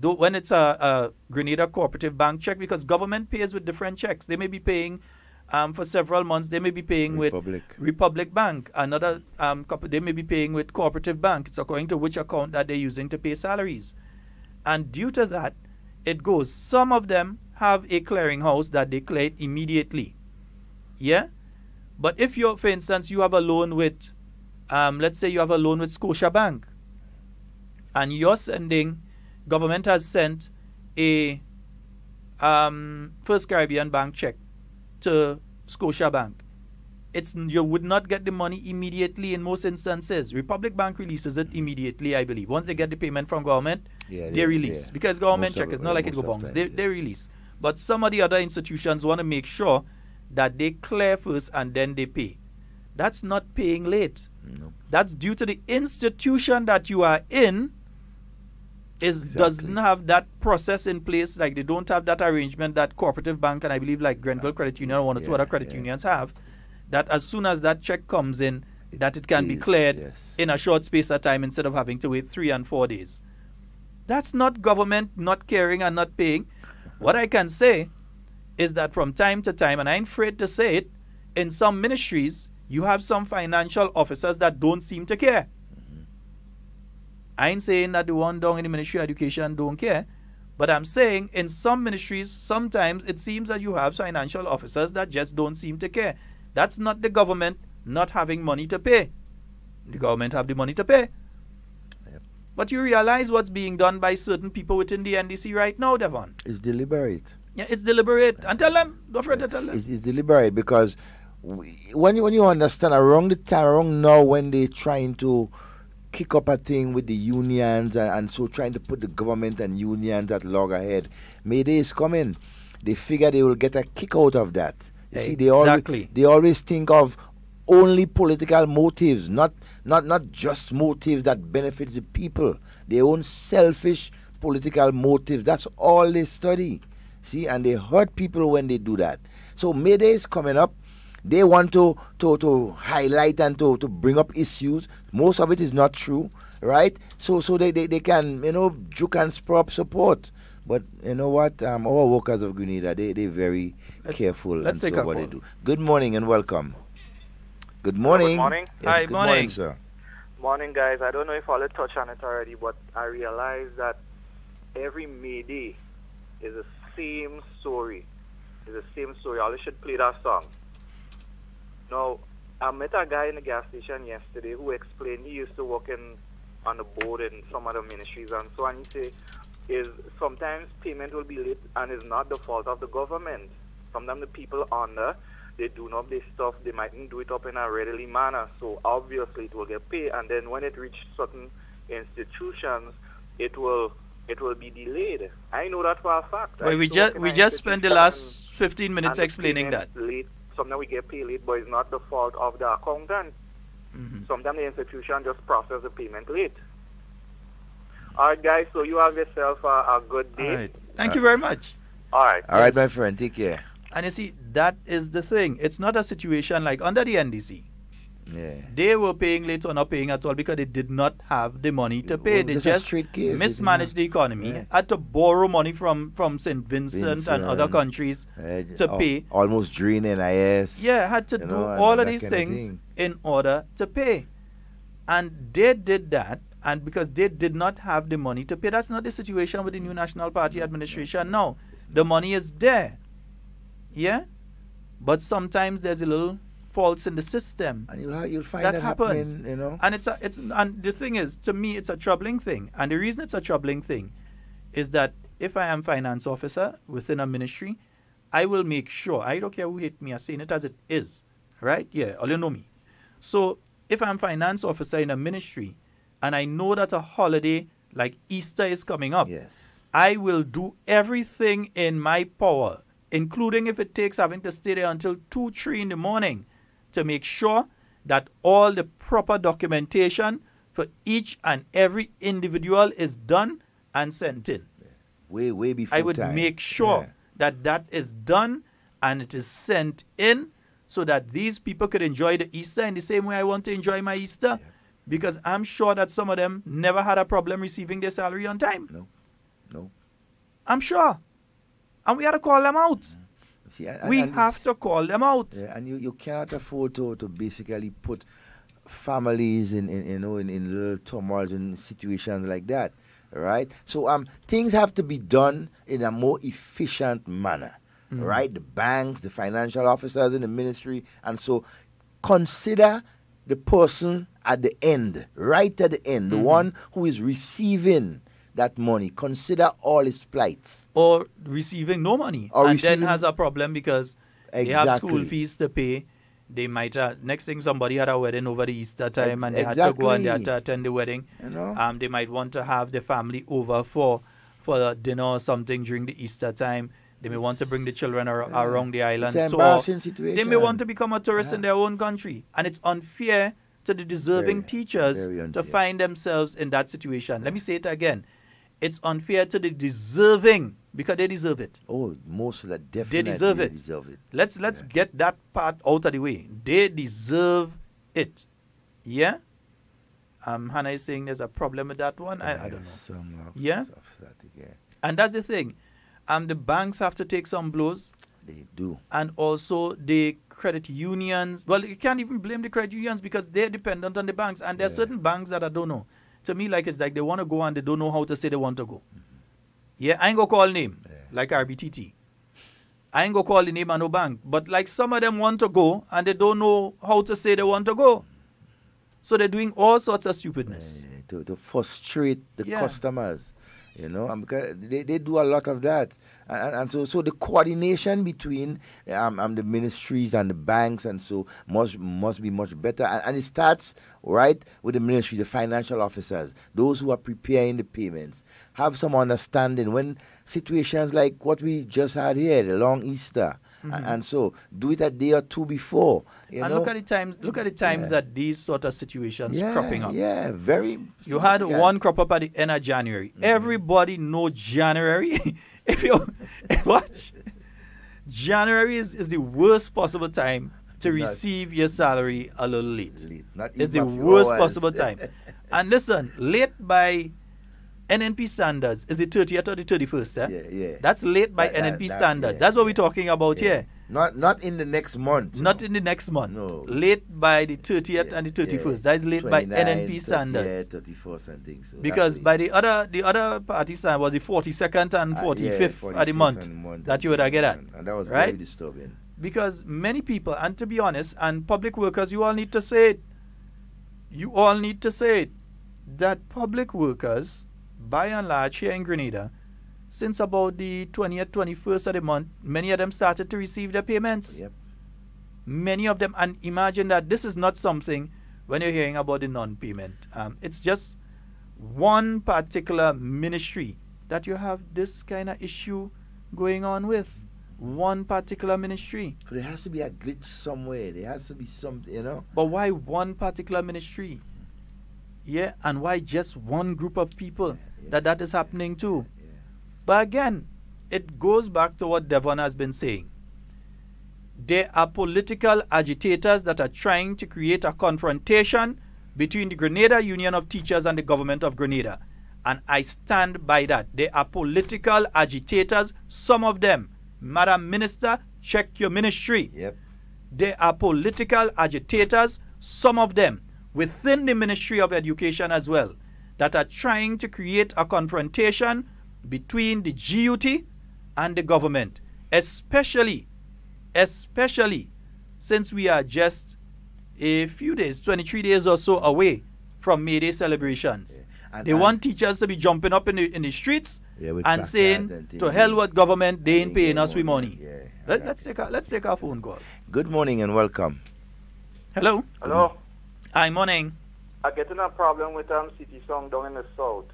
when it's a Grenada Cooperative Bank check, because government pays with different checks, they may be paying for several months, they may be paying with Republic Bank. Another couple, they may be paying with Cooperative Bank. It's according to which account that they're using to pay salaries. And due to that, it goes. Some of them have a clearinghouse that they clear it immediately. Yeah? But if you're, for instance, you have a loan with let's say you have a loan with Scotiabank, and you're sending, government has sent a First Caribbean Bank check to Scotiabank. You would not get the money immediately in most instances. Republic Bank releases it immediately, I believe. Once they get the payment from government, they release. Because government check is not like it go bounce. They release. But some of the other institutions want to make sure that they clear first and then they pay. That's not paying late. No. That's due to the institution that you are in doesn't have that process in place. Like they don't have that arrangement that Cooperative Bank and I believe like Grenville Credit Union or one or two other credit unions have. That as soon as that check comes in, that it can be cleared in a short space of time instead of having to wait 3 and 4 days. That's not government not caring and not paying. What I can say is that from time to time, and I'm afraid to say it, in some ministries, you have some financial officers that don't seem to care. I ain't saying that the one down in the Ministry of Education don't care, but I'm saying in some ministries, sometimes it seems that you have financial officers that just don't seem to care. That's not the government not having money to pay. The government have the money to pay. Yep. But you realize what's being done by certain people within the NDC right now, Devon. It's deliberate. Yeah, it's deliberate. And tell them, don't forget to tell them. It's deliberate because when you understand around the time, around now when they're trying to kick up a thing with the unions and so trying to put the government and unions at loggerhead, May Day is coming. They figure they will get a kick out of that. You see, they always think of only political motives, not just motives that benefits the people. Their own selfish political motives. That's all they study. See, and they hurt people when they do that. So May Day is coming up. They want to highlight and to bring up issues. Most of it is not true, right? So they can, juke and spur up support. But you know what? Our workers of Grenada, they're very careful and so what they do. Good morning and welcome. Good morning. Good morning. Yes, Hi, good morning, sir. Morning, guys. I don't know if I'll touch on it already, but I realize that every May Day is the same story. It's the same story. I always should play that song. Now, I met a guy in the gas station yesterday who explained he used to work on the board in some other ministries and so on. He said, sometimes payment will be late and it's not the fault of the government. Sometimes the people under, they do not this stuff, they mightn't do it up in a readily manner. So obviously it will get paid, and then when it reaches certain institutions, it will be delayed. I know that for a fact. Well, we just spent the last 15 minutes explaining that. Late. Sometimes we get paid late, but it's not the fault of the accountant. Sometimes the institution just process the payment late. All right, guys, so you have yourself a good day. All right. Thank you very much. All right. All right, my friend. Take care. And you see, that is the thing. It's not a situation like under the NDC. Yeah. They were paying late or not paying at all because they did not have the money to pay. They just mismanaged the economy, had to borrow money from St. Vincent and other countries to pay. Almost drain NIS. Yeah, had to do all of these things in order to pay. And they did that. And because they did not have the money to pay, that's not the situation with the new National Party administration now. The money is there. Yeah? But sometimes there's a little faults in the system. And you'll find that happens. happening, And and the thing is, to me, it's a troubling thing. And the reason it's a troubling thing is that if I am finance officer within a ministry, I will make sure, I don't care who hate me, I'm saying it as it is. Right? Yeah, all you know me. So if I'm finance officer in a ministry, and I know that a holiday like Easter is coming up, I will do everything in my power, including if it takes having to stay there until 2, 3 in the morning, to make sure that all the proper documentation for each and every individual is done and sent in. Way before I would make sure that is done and it is sent in so that these people could enjoy the Easter in the same way I want to enjoy my Easter. Because I'm sure that some of them never had a problem receiving their salary on time. No. I'm sure. And we have to call them out. See, we have to call them out. Yeah, and you cannot afford to basically put families in little turmoil and situations like that. Right? So things have to be done in a more efficient manner. Right? The banks, the financial officers in the ministry, and so consider the person at the end, right at the end, the one who is receiving that money, consider all his plights. Or receiving no money. Or and then has a problem because they have school Exactly. fees to pay. They might, next thing somebody had a wedding over the Easter time and they had to go and they had to attend the wedding. You know? They might want to have the family over for a dinner or something during the Easter time. They may want to bring the children around the island. It's an embarrassing situation. They may want to become a tourist in their own country. And it's unfair to the deserving teachers to find themselves in that situation. Let me say it again. It's unfair to the deserving because they deserve it. Oh, most of that definitely They deserve it. Let's get that part out of the way. They deserve it. Yeah? Hannah is saying there's a problem with that one. I don't know. Yeah? And that's the thing. The banks have to take some blows. They do. And also the credit unions. Well, you can't even blame the credit unions because they're dependent on the banks. And there are certain banks that I don't know. To me, like it's like they want to go and they don't know how to say they want to go. Yeah, I ain't going to call name, like RBTT. I ain't going to call the name of no bank. But like some of them want to go and they don't know how to say they want to go. So they're doing all sorts of stupidness. To frustrate the customers. You know, and because they do a lot of that. And so the coordination between the ministries and the banks and so must be much better. And it starts right with the ministry, the financial officers, those who are preparing the payments. Have some understanding when situations like what we just had here, the long Easter, and so do it a day or two before. You know? Look at the times that these sort of situations cropping up. Yeah, very. You had one crop up at the end of January. Everybody know January. If you watch, January is the worst possible time to receive your salary a little late. It's the worst possible time. And listen, late by NNP standards is the 30th or the 31st. Yeah. That's late by NNP standards. That's what we're talking about here. Not in the next month. Not in the next month. No. Late by the 30th and the 31st. That is late by NNP standards. 34th and things. So because by the other party stand was the 42nd and 45th of the month that you would get at. And that was right? very disturbing. Because many people, and to be honest, and public workers, you all need to say it. You all need to say it. That public workers, by and large here in Grenada, since about the 20th, 21st of the month, many of them started to receive their payments. Yep. Many of them, and imagine that this is not something when you're hearing about the non-payment. It's just one particular ministry that you have this kind of issue going on with. One particular ministry. But there has to be a glitch somewhere. There has to be something, you know. But why one particular ministry? Yeah, and why just one group of people that is happening to? But again, it goes back to what Devon has been saying. There are political agitators that are trying to create a confrontation between the Grenada Union of Teachers and the government of Grenada. And I stand by that. There are political agitators, some of them. Madam Minister, check your ministry. Yep. There are political agitators, some of them, within the Ministry of Education as well, that are trying to create a confrontation between the GUT and the government, especially since we are just a few days, 23 days or so away from May Day celebrations. They want teachers to be jumping up in the streets and saying, to hell with government, they ain't paying us with money. Let's take our phone call. Good morning and welcome. Hello. Hello. Hi, morning. I'm getting a problem with City Song down in the south.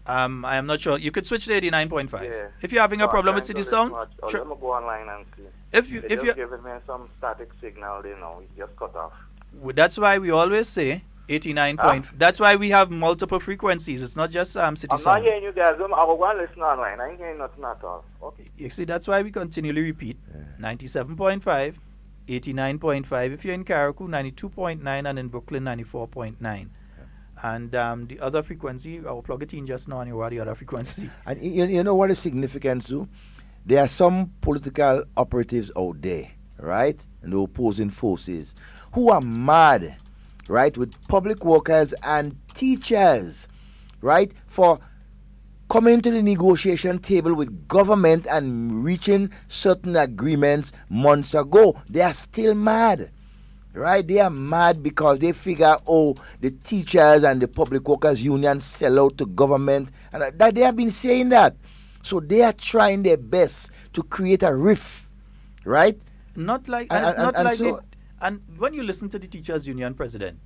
I am not sure. You could switch to 89.5. Yeah. If you're having a problem with City Sound, let me go online and see. If you're giving me some static signal, you know, it just cut off. That's why we always say 89 point. That's why we have multiple frequencies. It's not just City I'm Sound. not hearing you guys. I will go and listen online. I ain't hearing nothing at all. Okay. You see, that's why we continually repeat 97.5, 89.5 if you're in Carriacou, 92.9, and in Brooklyn, 94.9. And the other frequency, I'll plug it in just now, and you are the other frequency. And you know what is significant too? There are some political operatives out there, right, and the opposing forces, who are mad, right, with public workers and teachers, right, for coming to the negotiation table with government and reaching certain agreements months ago. They are still mad. Right? They are mad because they figure, oh, the teachers and the public workers union sell out to government. And that they have been saying that. So they are trying their best to create a rift. Right? Not like, and when you listen to the teachers union president,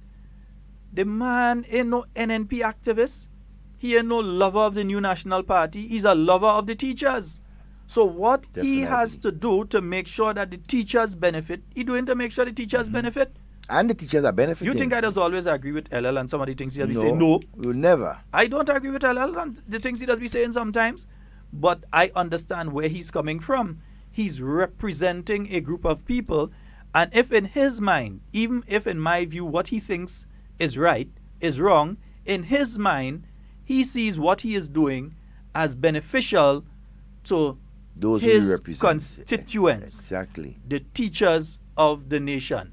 the man ain't no NNP activist. He ain't no lover of the new national party. He's a lover of the teachers. So what he has to do to make sure that the teachers benefit, he doing to make sure the teachers benefit. And the teachers are benefiting. You think I does always agree with LL and somebody thinks he'll be saying no? We'll never. I don't agree with LL and the things he does be saying sometimes. But I understand where he's coming from. He's representing a group of people. And if in his mind, even if in my view what he thinks is right, is wrong, in his mind, he sees what he is doing as beneficial to those his constituents, exactly, the teachers of the nation,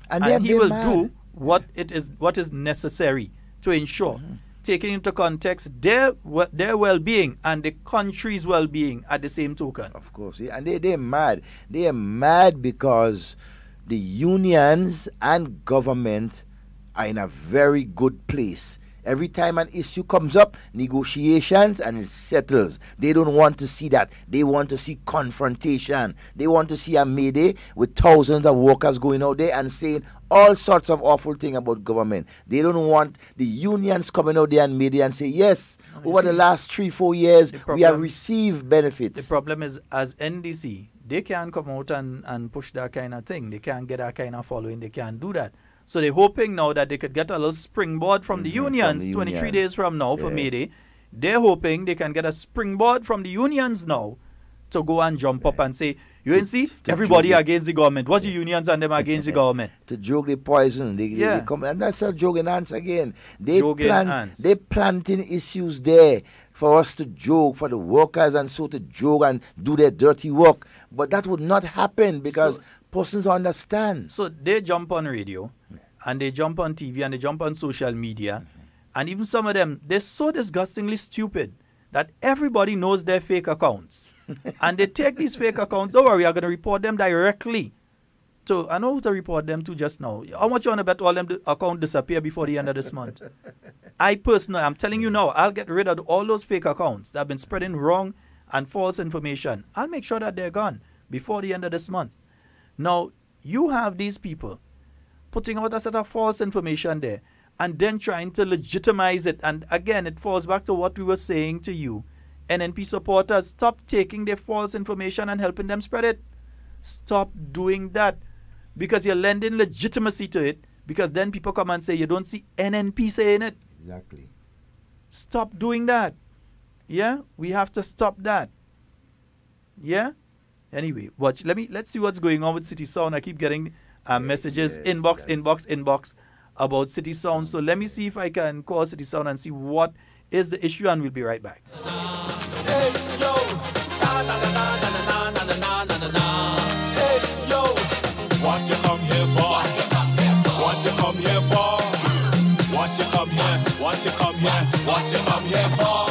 and he will do what is necessary to ensure, taking into context their well-being and the country's well-being at the same token. Of course, yeah. And they're mad. They are mad because the unions and government are in a very good place. Every time an issue comes up, negotiations, and it settles. They don't want to see that. They want to see confrontation. They want to see a Mayday with thousands of workers going out there and saying all sorts of awful things about government. They don't want the unions coming out there and Mayday and say, yes, over the last 3-4 years, we have received benefits. The problem is, as NDC, they can't come out and push that kind of thing. They can't get that kind of following. They can't do that. So they're hoping now that they could get a little springboard from the unions 23 days from now for Mayday. They're hoping they can get a springboard from the unions now to go and jump up and say, you ain't see, everybody against the government. What's the unions and them against the government? To joke the poison. They come, and that's a joking ants again. They're planting issues there for us to joke, for the workers and so to joke and do their dirty work. But that would not happen because persons understand. So they jump on radio and they jump on TV and they jump on social media. And even some of them, they're so disgustingly stupid that everybody knows their fake accounts. And they take these fake accounts. Don't worry, we are going to report them directly. So I know who to report them to just now. How much you want to bet all them accounts disappear before the end of this month? I personally, I'm telling you now, I'll get rid of all those fake accounts that have been spreading wrong and false information. I'll make sure that they're gone before the end of this month. Now, you have these people putting out a set of false information there and then trying to legitimize it. And again, it falls back to what we were saying to you. NNP supporters, stop taking their false information and helping them spread it. Stop doing that because you're lending legitimacy to it, because then people come and say you don't see NNP saying it. Exactly. Stop doing that. Yeah? We have to stop that. Yeah? Anyway, watch. Let's see what's going on with City Sound. I keep getting messages, inbox about City Sound. So let me see if I can call City Sound and see what is the issue, and we'll be right back. Hey, yo. Na, na, na, na, na, na, na, na, na, na, na. Hey, yo. What you come here for? What you come here for? What you come here? What you come here? What you come here for?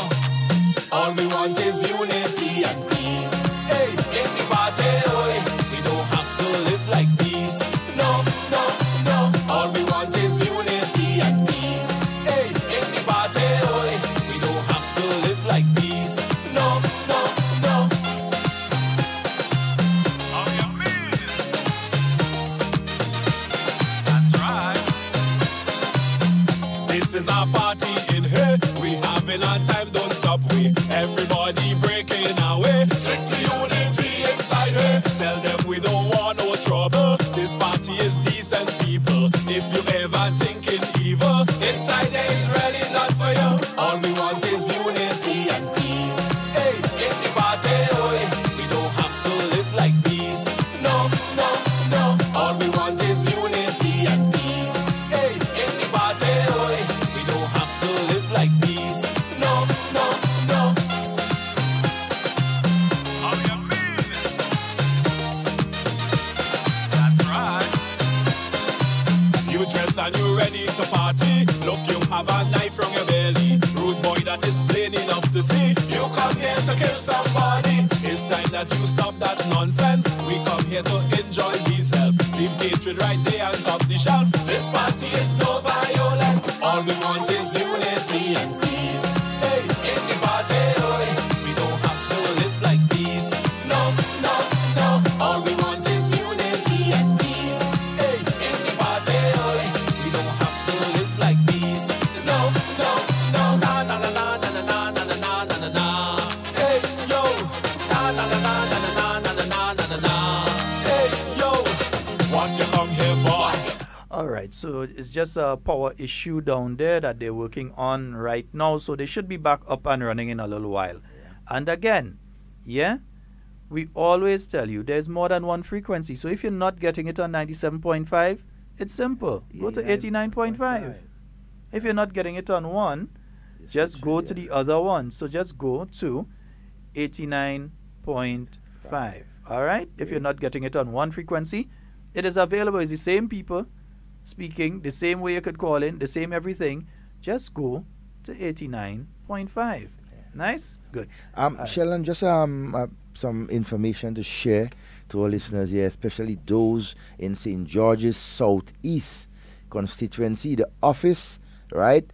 All we want is unity and peace. Hey, in the party, we don't have to live like peace. No, no, no. All we want is unity and peace. Hey, in the party, we don't have to live like peace. No, no, no. Oh, you mean? That's right. This is our party in here. We having our time, don't stop. We everybody breaking away. Strictly unity inside here. Tell them we don't want no trouble. This party is decent people. If you ever thinking evil, inside there is really not for you. All we want is unity and peace. Hey, in the party, we don't have to live like peace. No, no, no. All we want is unity and peace. Hey, in the party, we don't have to live like peace. No, no, no. Oh, you mean? That's right. You dress and you ready to party. Look, you have a knife from your belly. Rude boy, that is plain enough to see. You come here to kill somebody. It's time that you stop that nonsense. We come here to enjoy ourselves. Leave hatred right there on top the shelf. This party is no violence. All we want is unity and peace. Hey, in the party, oh, we don't have to live like peace. No, no, no. All we want is unity and peace. Hey, in the party, oh, we don't have to live like peace. No, no, no. Na na na na na na na na na na na na. Hey, yo. Na na na na na na na na na na na. Hey, yo. What you come here for? All right, so it's just a power issue down there that they're working on right now. So they should be back up and running in a little while. Yeah. And again, we always tell you there's more than one frequency. So if you're not getting it on 97.5, it's simple. Go to 89.5. If you're not getting it on one, just go to the other one. So just go to 89.5. All right? If you're not getting it on one frequency, it is available. It's the same people speaking, the same way you could call in, the same everything. Just go to 89.5. Nice? Good. Sheldon, just some information to share to our listeners here, especially those in St. George's Southeast constituency. The office, right,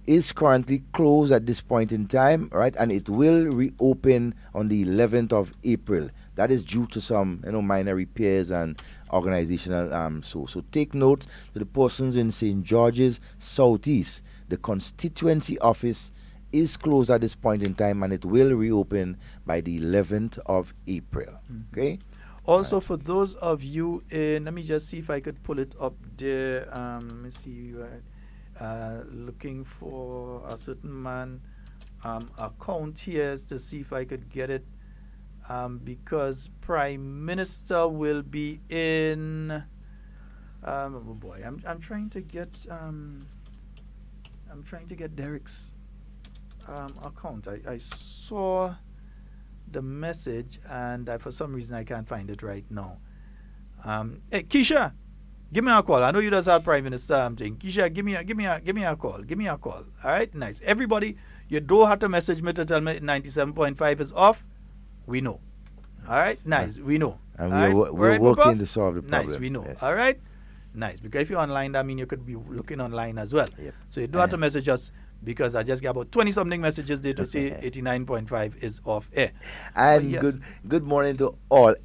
is currently closed at this point in time, right, and it will reopen on the 11th of April. That is due to some, minor repairs and organizational. So take note to the persons in St. George's Southeast. The constituency office is closed at this point in time, and it will reopen by the 11th of April. Okay. Also, for those of you in, let me just see if I could pull it up there. Let me see. Looking for a certain man account here to see if I could get it. Because Prime Minister will be in. Oh boy, I'm trying to get Derek's account. I saw the message and for some reason I can't find it right now. Hey Keisha, give me a call. I know you just have Prime Minister thing. Keisha, give me a call. Give me a call. All right, nice. Everybody, you don't have to message me to tell me 97.5 is off. We know. All right, nice. We know. And we're working to solve the problem. Nice, we know. Yes. All right, nice. Because if you're online, that means you could be looking online as well. Yep. So you don't have to message us because I just got about 20-something messages there to say 89.5 is off air. And yes. good morning to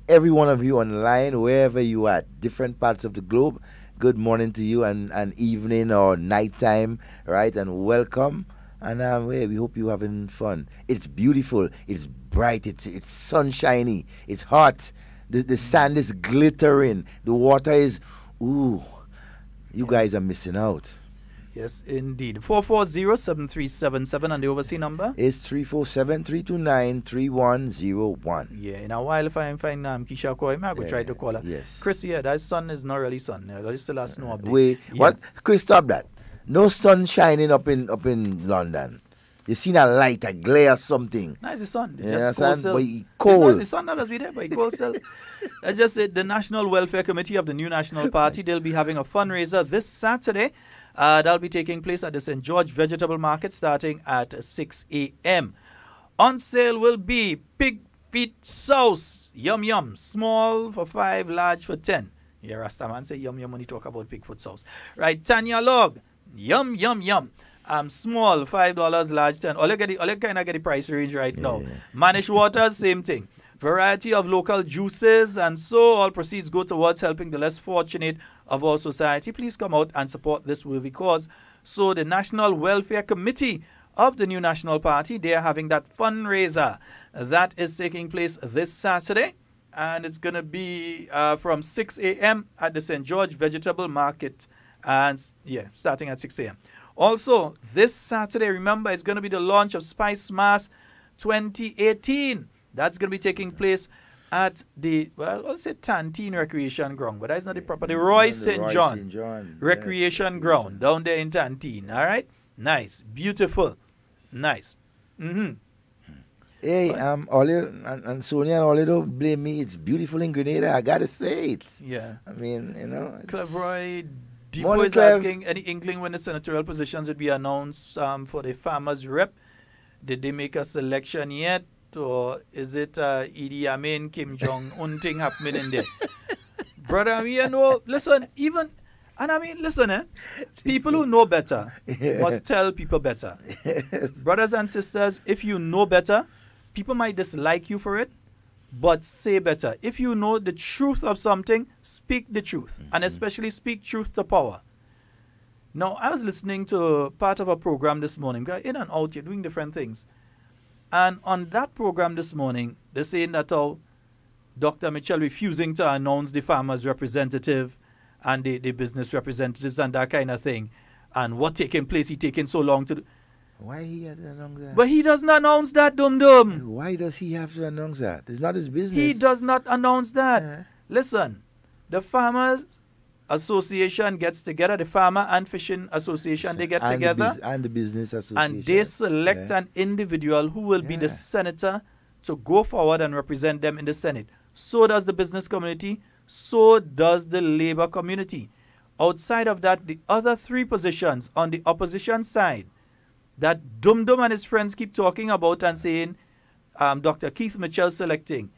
every one of you online, wherever you are, different parts of the globe. Good morning to you and evening or nighttime, right? And welcome. And we hope you're having fun. It's beautiful. It's bright. It's sunshiny. It's hot. The sand is glittering. The water is, ooh. You guys are missing out. Yes, indeed. 440-7377 and the overseas number? It's 347-329-3101. Yeah, in a while if I find Keisha call him, I will try to call her. Yes. Chris, that sun is not really sun. It's still a snow update. Wait, what? Chris, stop that. No sun shining up in London. You seen a light, a glare, something. Nice the sun. It's just cold still. But cold. Nice the sun that was be there, but cold still. I just said the National Welfare Committee of the New National Party, they'll be having a fundraiser this Saturday. That'll be taking place at the St. George Vegetable Market starting at 6 a.m. On sale will be pig feet sauce. Yum yum. Small for 5, large for 10. Yeah, Rastaman say yum yum when you talk about pig foot sauce. Right, Tanya Log. Yum yum yum. Small $5, large 10. All you kind of get the price range right now. Manish Waters, same thing. Variety of local juices, and so all proceeds go towards helping the less fortunate of our society. Please come out and support this worthy cause. So the National Welfare Committee of the New National Party, they are having that fundraiser that is taking place this Saturday, and it's going to be from 6 a.m. at the St. George Vegetable Market, and starting at 6 a.m. Also, this Saturday, remember, it's going to be the launch of Spice Mass 2018. That's going to be taking place at the, I'll say Tantine Recreation Ground, but that's not the proper, the Roy St. John Recreation Ground down there in Tantine. All right? Nice. Beautiful. Nice. Mm-hmm. Hey, Ollie and Sonia and Ollie don't blame me. It's beautiful in Grenada. I got to say it. Yeah. I mean, Cleveroy Depot is asking any inkling when the senatorial positions would be announced for the farmers rep. Did they make a selection yet? Or is it Idi Amin, Kim Jong-un thing happening in there? Brother, I mean, you know, listen, even, and I mean, listen, people who know better must tell people better. Brothers and sisters, if you know better, people might dislike you for it, but say better. If you know the truth of something, speak the truth, and especially speak truth to power. Now, I was listening to part of a program this morning. We're in and out, you're doing different things. And on that program this morning, they're saying that Dr. Mitchell refusing to announce the farmers' representative and the business representatives and that kind of thing. And what taking place, he taking so long to do. Why he had to announce that? But he doesn't announce that, dum-dum. Why does he have to announce that? It's not his business. He does not announce that. Listen, the Farmers Association gets together, the Farmer and Fishing Association, they get together. And the Business Association. And they select an individual who will be the senator to go forward and represent them in the Senate. So does the business community. So does the labor community. Outside of that, the other three positions on the opposition side that Dum-Dum and his friends keep talking about and saying Dr. Keith Mitchell selecting,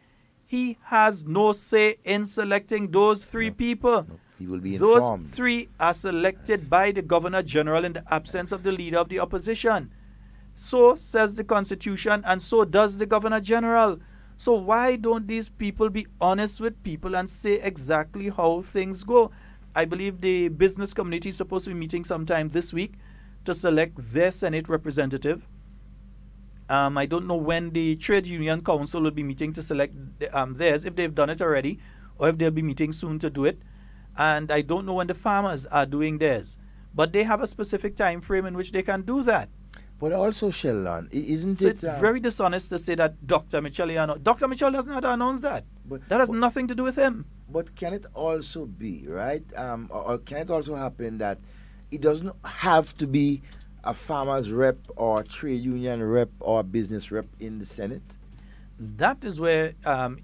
he has no say in selecting those three people. No. He will be informed. Those three are selected by the Governor General in the absence of the leader of the opposition. So says the Constitution, and so does the Governor General. So why don't these people be honest with people and say exactly how things go? I believe the business community is supposed to be meeting sometime this week to select their Senate representative. I don't know when the Trade Union Council will be meeting to select theirs, if they've done it already, or if they'll be meeting soon to do it. And I don't know when the farmers are doing theirs. But they have a specific time frame in which they can do that. But also, Sheldon, isn't so it... it's very dishonest to say that Dr. Mitchell... Dr. Mitchell doesn't have to announce that. That has nothing to do with him. But can it also be, right? Or can it also happen that it doesn't have to be a farmer's rep or a trade union rep or a business rep in the Senate? That is where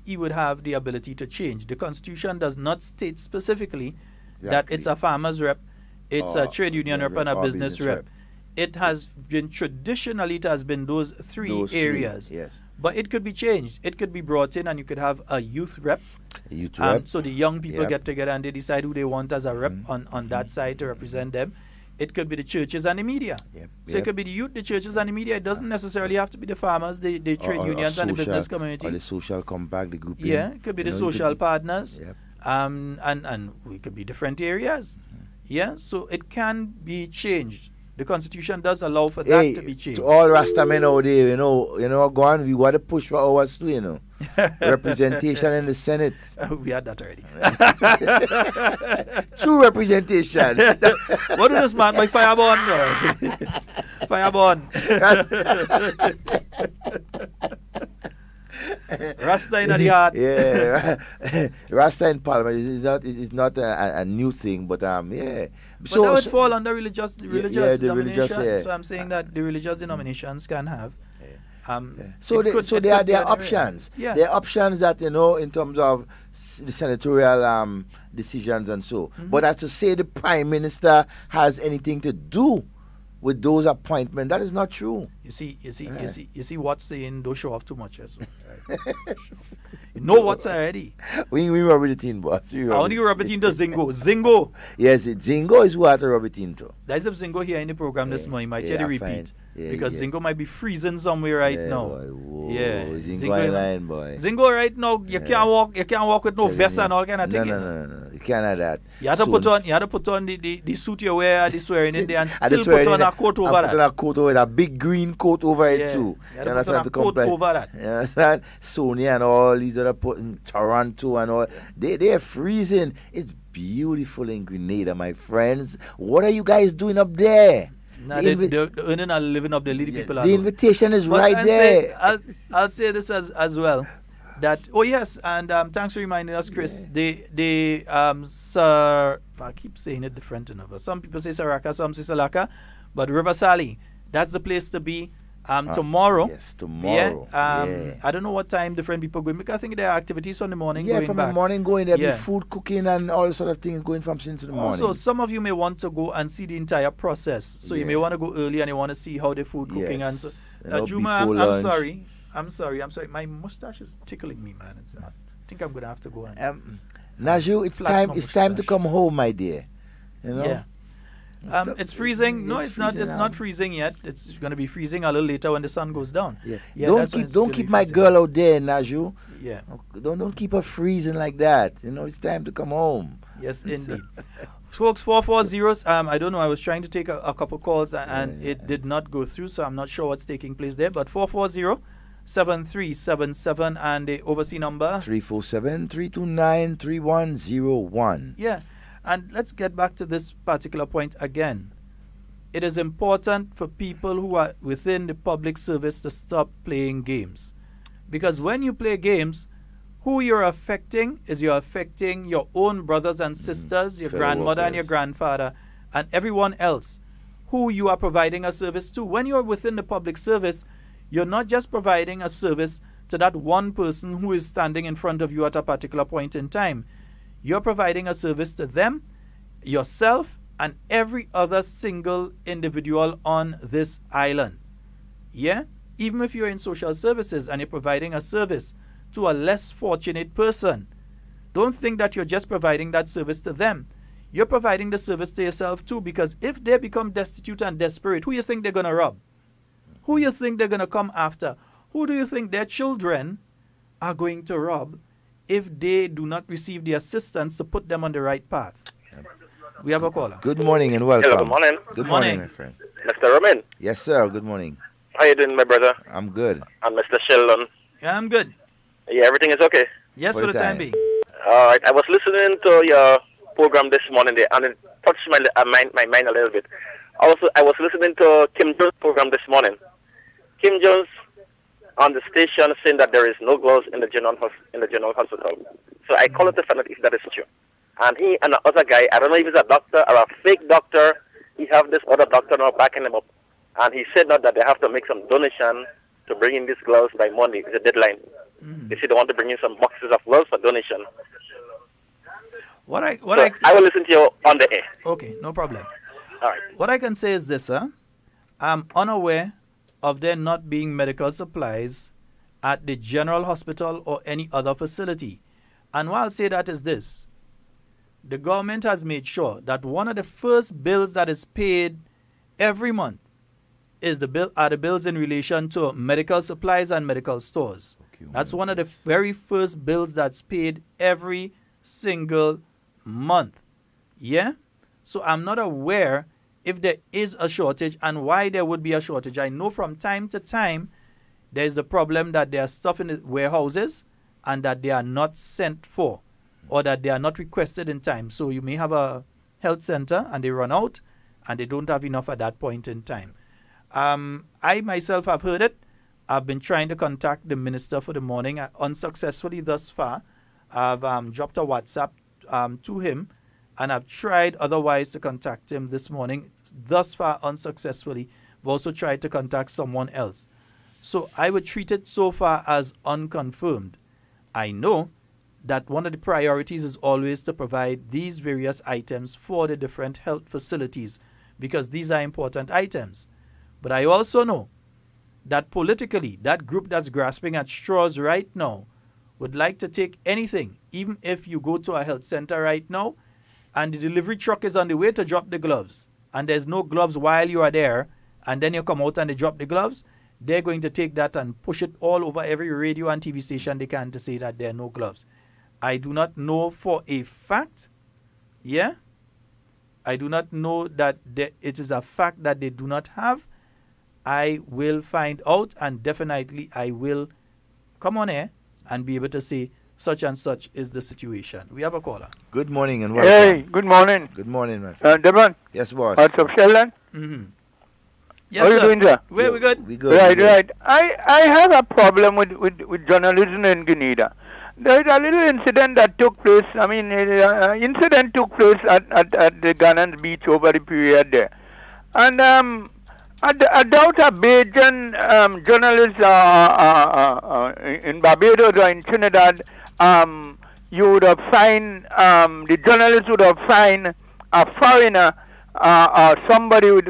he would have the ability to change. The Constitution does not state specifically that it's a farmer's rep, it's a trade union rep, and a business rep. It has been traditionally, it has been those three areas. Yes. But it could be changed. It could be brought in, and you could have a youth rep. A youth rep. So the young people get together and they decide who they want as a rep on that side to represent them. It could be the churches and the media. So it could be the youth, the churches, and the media. It doesn't necessarily have to be the farmers, the trade unions, and the business community. Or the social compact, the group. Yeah, it could be the social partners. And we could be different areas. Yeah, so it can be changed. The Constitution does allow for that to be changed. To all Rasta men out there, you know, go on, we want to push for ours too, you know. Representation in the Senate. We had that already. True representation. What do this man by Fireborn? Fireborn. Rasta in the heart. Yeah, Rasta in Parliament is not a new thing, but But that would fall under religious denomination. So I'm saying that the religious denominations can have. So there are options. Yeah. There are options that, in terms of the senatorial decisions and so. But as to say the Prime Minister has anything to do with those appointments, that is not true. You see what's saying, don't show off too much. Yes. You know what's already. We rub it in, boss. I only rub it into Zingo. Zingo. Yes, Zingo is who I have to rub it into. There's a Zingo here in the program this morning. Might hear the repeat. Because Zingo might be freezing somewhere right now. Boy, Zingo line, boy. Zingo right now, you can't walk with no vest and all kind of thing. No. You can't have that. You have to put on the suit you wear at the swearing in there and still put on a coat over that. Put on a coat over it, a big green coat over it too. You have to put on a coat over that. You understand? Sony and all these other in Toronto and all, they're freezing. It's beautiful in Grenada, my friends. What are you guys doing up there? Nah, they're earning and living up. The leading people. The invitation is right there. I'll say this as well. That and thanks for reminding us, Chris. Sir, I keep saying it different enough. Some people say Saraka, some say Salaka, but River Sally, that's the place to be. Tomorrow. Yes, tomorrow. I don't know what time different people going, because I think there are activities from the morning going from back. the morning going. There'll be food cooking and all sort of things going from since the morning. Also, some of you may want to go and see the entire process. So you may want to go early and you want to see how the food cooking and so. Juma, I'm sorry. My mustache is tickling me, man. I think I'm going to have to go. Naju, it's time. It's time to come home, my dear. You know. Yeah. It's freezing. No, it's not. It's not freezing yet. It's going to be freezing a little later when the sun goes down. Yeah. Don't keep my girl out there, Naju. Yeah. Don't keep her freezing like that. You know, it's time to come home. Yes, indeed. Folks, 440. I don't know. I was trying to take a couple calls and it did not go through, so I'm not sure what's taking place there. But 440-7377 and the overseas number 347-329-3101. Yeah. And let's get back to this particular point again. It is important for people who are within the public service to stop playing games. Because when you play games, who you're affecting is you're affecting your own brothers and sisters, your grandmother and your grandfather, and everyone else who you are providing a service to. When you're within the public service, you're not just providing a service to that one person who is standing in front of you at a particular point in time. You're providing a service to them, yourself, and every other single individual on this island. Yeah? Even if you're in social services and you're providing a service to a less fortunate person, don't think that you're just providing that service to them. You're providing the service to yourself too, because if they become destitute and desperate, who you think they're going to rob? Who you think they're going to come after? Who do you think their children are going to rob if they do not receive the assistance to put them on the right path? We have a caller. Good morning and welcome. Hello, good morning. Good morning, my friend. Mr. Romain. Yes, sir. Good morning. How you doing, my brother? I'm good. I'm Mr. Sheldon. Yeah, I'm good. Yeah, everything is okay? Yes, for the time being. All right. I was listening to your program this morning there, and it touched my mind a little bit. Also, I was listening to Kim Jones' program this morning. Kim Jones on the station saying that there is no gloves in the general hospital. So I call it to find out if that is true. And he and the other guy, I don't know if he's a doctor or a fake doctor, he have this other doctor now backing him up. And he said now that they have to make some donation to bring in these gloves by Monday. It's a deadline. They said they want to bring in some boxes of gloves for donation. I will listen to you on the air. Okay, no problem. All right. What I can say is this, I'm unaware of there not being medical supplies at the general hospital or any other facility. And why I'll say that is this. The government has made sure that one of the first bills that is paid every month are the bills in relation to medical supplies and medical stores. That's one of the very first bills that's paid every single month. Yeah? So I'm not aware if there is a shortage and why there would be a shortage. I know from time to time there's the problem that there are stuff in the warehouses and that they are not sent for or that they are not requested in time. So you may have a health center and they run out and they don't have enough at that point in time. I myself have heard it. I've been trying to contact the minister for the morning unsuccessfully thus far. I've dropped a WhatsApp to him and I've tried otherwise to contact him this morning. Thus far unsuccessfully. I've also tried to contact someone else. So I would treat it so far as unconfirmed. I know that one of the priorities is always to provide these various items for the different health facilities because these are important items. But I also know that politically, that group that's grasping at straws right now would like to take anything, even if you go to a health center right now and the delivery truck is on the way to drop the gloves and there's no gloves while you are there and then you come out and they drop the gloves, they're going to take that and push it all over every radio and TV station they can to say that there are no gloves. I do not know for a fact, I do not know that it is a fact that they do not have. I will find out and definitely I will come on air and be able to say such and such is the situation. We have a caller. Good morning and welcome. Hey, good morning. Good morning, my friend. Devon. Yes, boss. What's up, Sheldon? Mm-hmm. Yes, how are you doing, sir? We're good. We good. Right. I have a problem with journalism in Grenada. There is a little incident that took place. I mean, incident took place at the Ghanaian beach over the period there. And I doubt a Bajan journalist in Barbados or in Trinidad, you would have fined, the journalist would have fined a foreigner or somebody with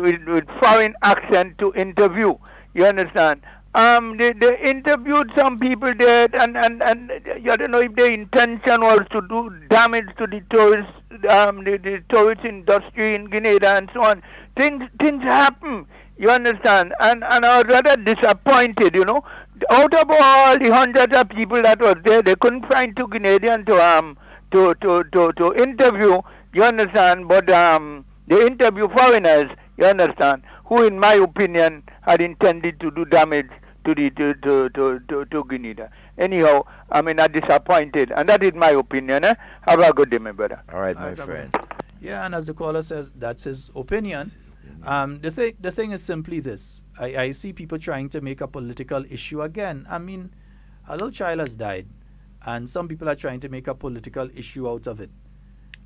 foreign accent to interview. You understand? they interviewed some people there, and I don't know if their intention was to do damage to the tourist industry in Grenada and so on. Things happen, you understand, and I was rather disappointed, you know. Out of all the hundreds of people that was there, they couldn't find two Grenadians to interview, you understand, but they interview foreigners, you understand, who in my opinion had intended to do damage to Grenada. Anyhow, I mean, I'm disappointed, and that is my opinion. Have a good day, my brother. All right, my friend. Yeah, and as the caller says, that's his opinion. The thing is simply this. I see people trying to make a political issue again. I mean, a little child has died, and some people are trying to make a political issue out of it.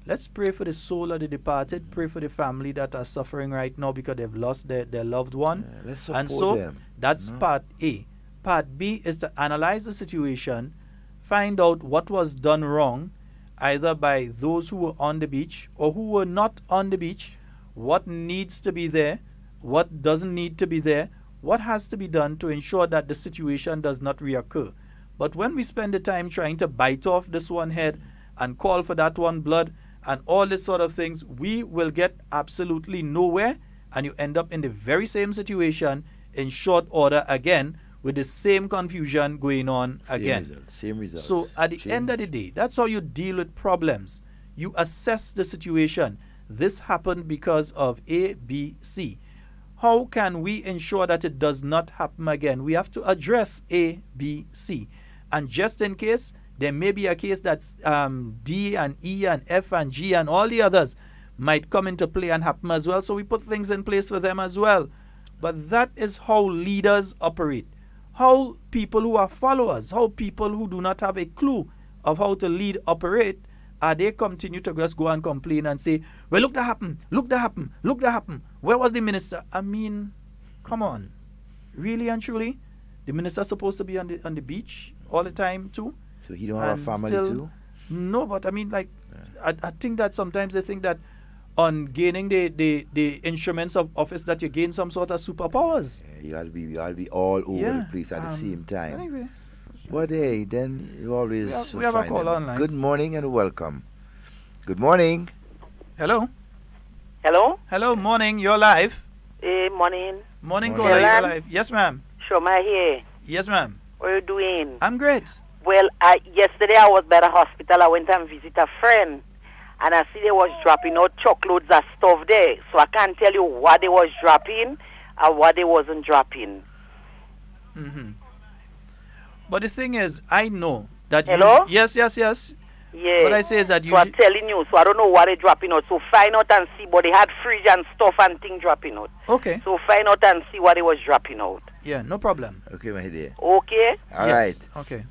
Let's pray for the soul of the departed, pray for the family that are suffering right now because they've lost their loved one. Let's support and so them. that's part A. Part B is to analyze the situation, find out what was done wrong, either by those who were on the beach or who were not on the beach, what needs to be there, what doesn't need to be there, what has to be done to ensure that the situation does not reoccur. But when we spend the time trying to bite off this one head and call for that one blood, and all this sort of things, we will get absolutely nowhere, and you end up in the very same situation in short order again with the same confusion going on again. Same result. So at the end of the day, that's how you deal with problems. You assess the situation. This happened because of A, B, C. How can we ensure that it does not happen again? We have to address A, B, C. And just in case, there may be a case that's D and E and F and G and all the others might come into play and happen as well. So we put things in place for them as well. But that is how leaders operate. How people who are followers, how people who do not have a clue of how to lead operate, they continue to just go and complain and say, well, look, that happened, look, that happened, look, that happened. Where was the minister? I mean, come on. Really and truly? The minister's supposed to be on the beach all the time too? So he don't have a family too? No, but I mean, like, I think that sometimes they think that on gaining the instruments of office that you gain some sort of superpowers. Yeah, you gotta be all over the place at the same time. Anyway. But hey, then you always we have a call online. Good morning and welcome. Good morning. Hello. Hello. Hello, morning. You're live. Morning. Morning, caller. You're live. Yes, ma'am. Shoma here. Yes, ma'am. What are you doing? I'm great. Well, yesterday I was by the hospital. I went and visit a friend, and I see they was dropping out truckloads of stuff there. So I can't tell you what they was dropping or what they wasn't dropping. Mm-hmm. But the thing is, I know that Hello? Yes. Yeah. What I say is that so I'm telling you, so I don't know what they're dropping out. So find out and see, but they had fridge and stuff and things dropping out. Okay. So find out and see what they was dropping out. Yeah, no problem. Okay, my dear. Okay? All right. Okay.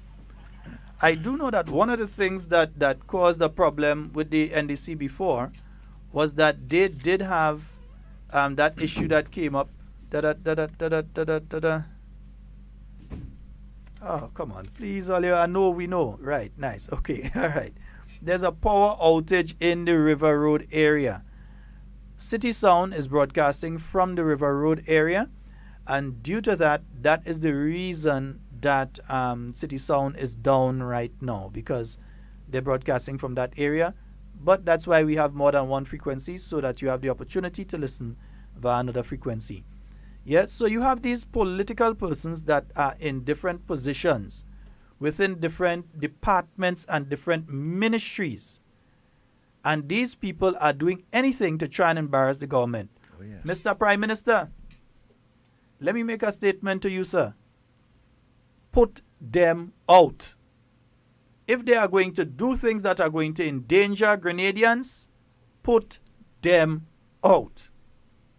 I do know that one of the things that caused a problem with the NDC before was that they did have that issue that came up. Oh, come on. Please, Olio. I know we know. Right. Nice. Okay. All right. There's a power outage in the River Road area. City Sound is broadcasting from the River Road area. And due to that, that is the reason that City Sound is down right now, because they're broadcasting from that area. But that's why we have more than one frequency, so that you have the opportunity to listen via another frequency. Yeah, so you have these political persons that are in different positions within different departments and different ministries. And these people are doing anything to try and embarrass the government. Oh, yes. Mr. Prime Minister, let me make a statement to you, sir. Put them out. If they are going to do things that are going to endanger Grenadians, put them out.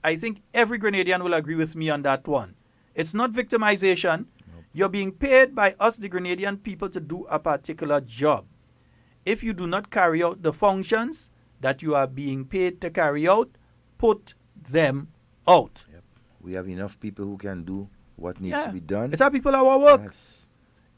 I think every Grenadian will agree with me on that one. It's not victimization. Nope. You're being paid by us, the Grenadian people, to do a particular job. If you do not carry out the functions that you are being paid to carry out, put them out. Yep. We have enough people who can do what needs to be done. It's our people that want work. Yes.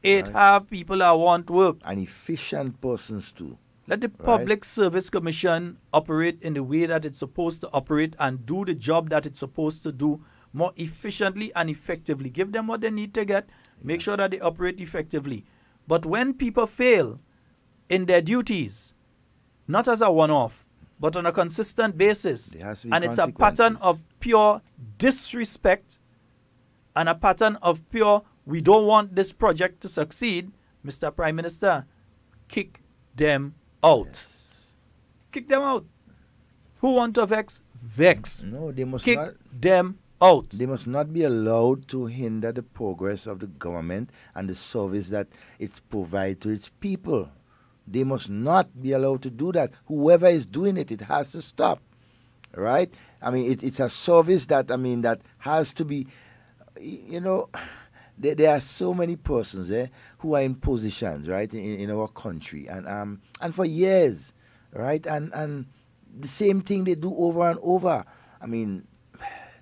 It have people that want work. And efficient persons too. Let the Public Service Commission operate in the way that it's supposed to operate and do the job that it's supposed to do more efficiently and effectively. Give them what they need to get. Make sure that they operate effectively. But when people fail in their duties, not as a one-off, but on a consistent basis, and it's a pattern of pure disrespect and a pattern of pure, we don't want this project to succeed, Mr. Prime Minister, kick them out. Yes. Kick them out. Who want to vex? Vex. No, they must kick not. them out. They must not be allowed to hinder the progress of the government and the service that it's provided to its people. They must not be allowed to do that. Whoever is doing it, it has to stop. Right? I mean, it's a service that, that has to be, there are so many persons who are in positions, right, in our country. And for years, right? And the same thing they do over and over. I mean,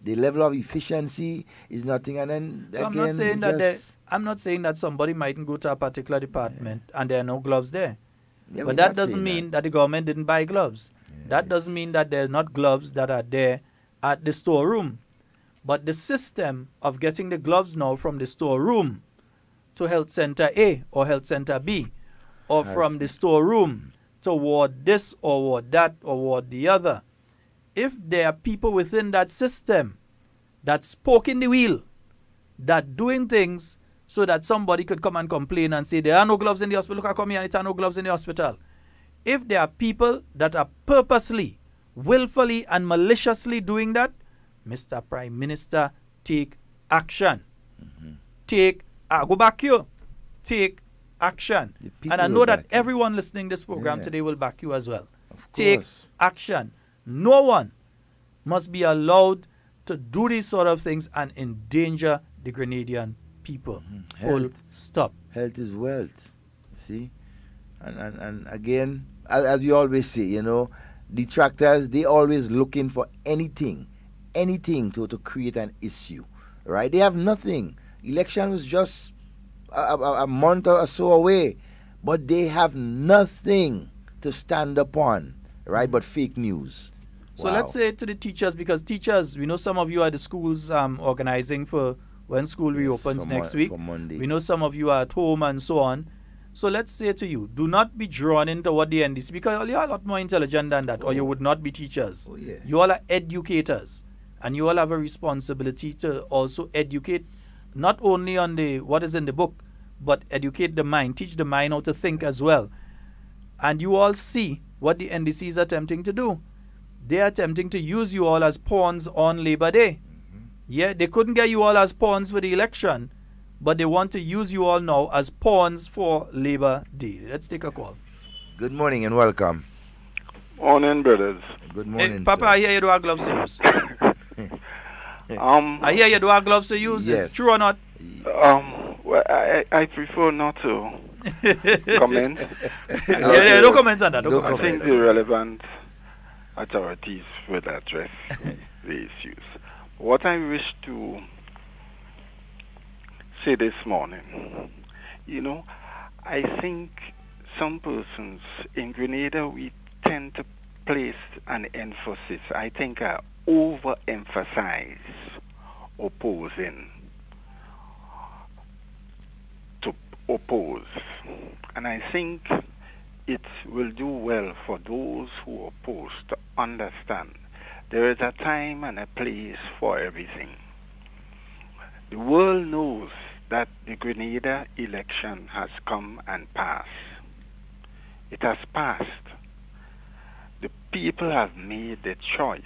the level of efficiency is nothing. And then so again, I'm not saying that somebody mightn't go to a particular department and there are no gloves there. Yeah, but that doesn't mean that the government didn't buy gloves. Yes. That doesn't mean that there are not gloves that are there at the storeroom. But the system of getting the gloves now from the storeroom to Health Center A or Health Center B, or from the storeroom to ward this or ward that or ward the other, if there are people within that system that spoke in the wheel, that doing things so that somebody could come and complain and say, there are no gloves in the hospital, look, I come here and there are no gloves in the hospital. If there are people that are purposely, willfully and maliciously doing that, Mr. Prime Minister, take action. Go back here. Take action. And I know that everyone listening to this program today will back you as well. Take action. No one must be allowed to do these sort of things and endanger the Grenadian people. Full stop. Health is wealth. See? And again, as you always say, detractors, they always looking for anything to create an issue, right? They have nothing. Election was just a month or so away, but they have nothing to stand upon, right? But fake news. So let's say to the teachers, because teachers, we know some of you are the schools organizing for when school reopens next week. For Monday. We know some of you are at home and so on. So let's say to you, do not be drawn into what the NDC, because you are a lot more intelligent than that, or you would not be teachers. You all are educators, and you all have a responsibility to also educate, not only on what is in the book, but educate the mind, teach the mind how to think as well. And you all see what the NDC is attempting to do. They are attempting to use you all as pawns on Labor Day. Yeah, they couldn't get you all as pawns for the election, but they want to use you all now as pawns for Labor Day. Let's take a call. Good morning and welcome. Morning, brothers. Good morning, Papa, sir. I hear you do have gloves to use. I hear you do have gloves to use. Yes. Is it true or not? Well, I prefer not to comment. Yeah, don't comment on that. I think the relevant authorities will address the issues. What I wish to say this morning, I think some persons in Grenada, we tend to place an emphasis, I think overemphasize opposing to oppose. And I think it will do well for those who oppose to understand there is a time and a place for everything. The world knows that the Grenada election has come and passed. It has passed. The people have made their choice.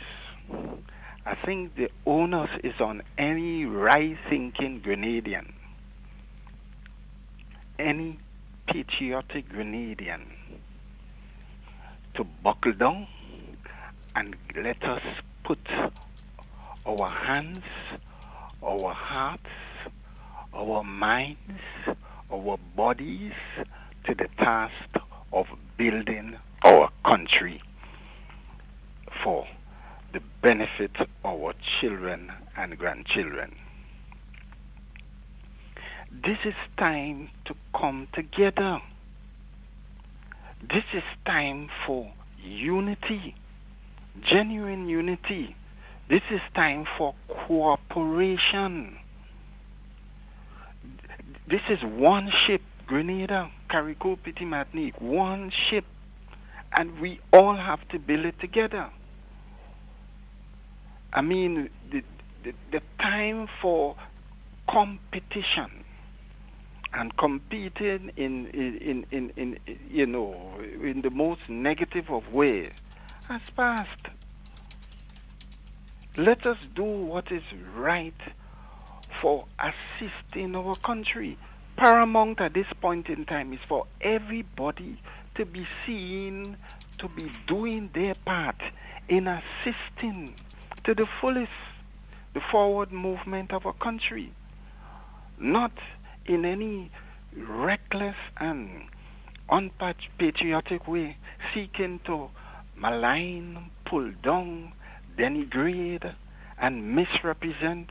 I think the onus is on any right-thinking Grenadian, any patriotic Grenadian, to buckle down and let us put our hands, our hearts, our minds, our bodies to the task of building our country for the benefit of our children and grandchildren. This is time to come together. This is time for unity, genuine unity. This is time for cooperation. This is one ship, Grenada, Carrico, Petit Martinique, one ship, and we all have to build it together. I mean, the time for competition and competing in the most negative of ways has passed. Let us do what is right for assisting our country. Paramount at this point in time is for everybody to be seen to be doing their part in assisting to the fullest the forward movement of our country, not in any reckless and unpatriotic way, seeking to malign, pull down, denigrate, and misrepresent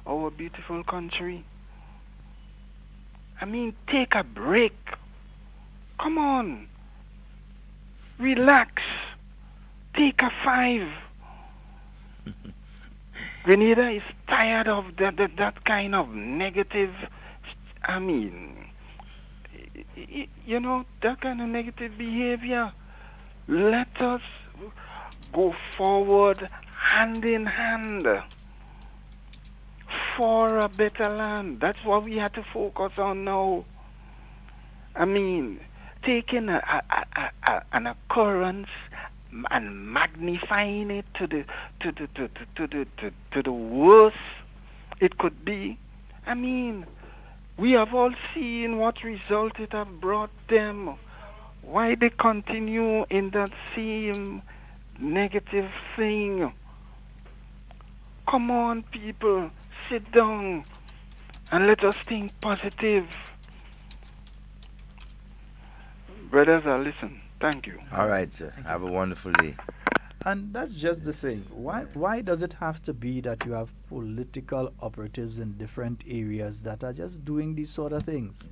our beautiful country. I mean, take a break. Come on. Relax. Take a 5. Grenada is tired of that kind of negative, I mean, that kind of negative behavior. Let us go forward hand in hand for a better land. That's what we have to focus on now. I mean, taking an occurrence and magnifying it to the worst it could be. I mean, we have all seen what result it have brought them. Why they continue in that same negative thing? Come on, people, sit down and let us think positive. Brothers, I listen. Thank you. All right, sir. Have a wonderful day. And that's just the thing. Why does it have to be that you have political operatives in different areas that are just doing these sort of things?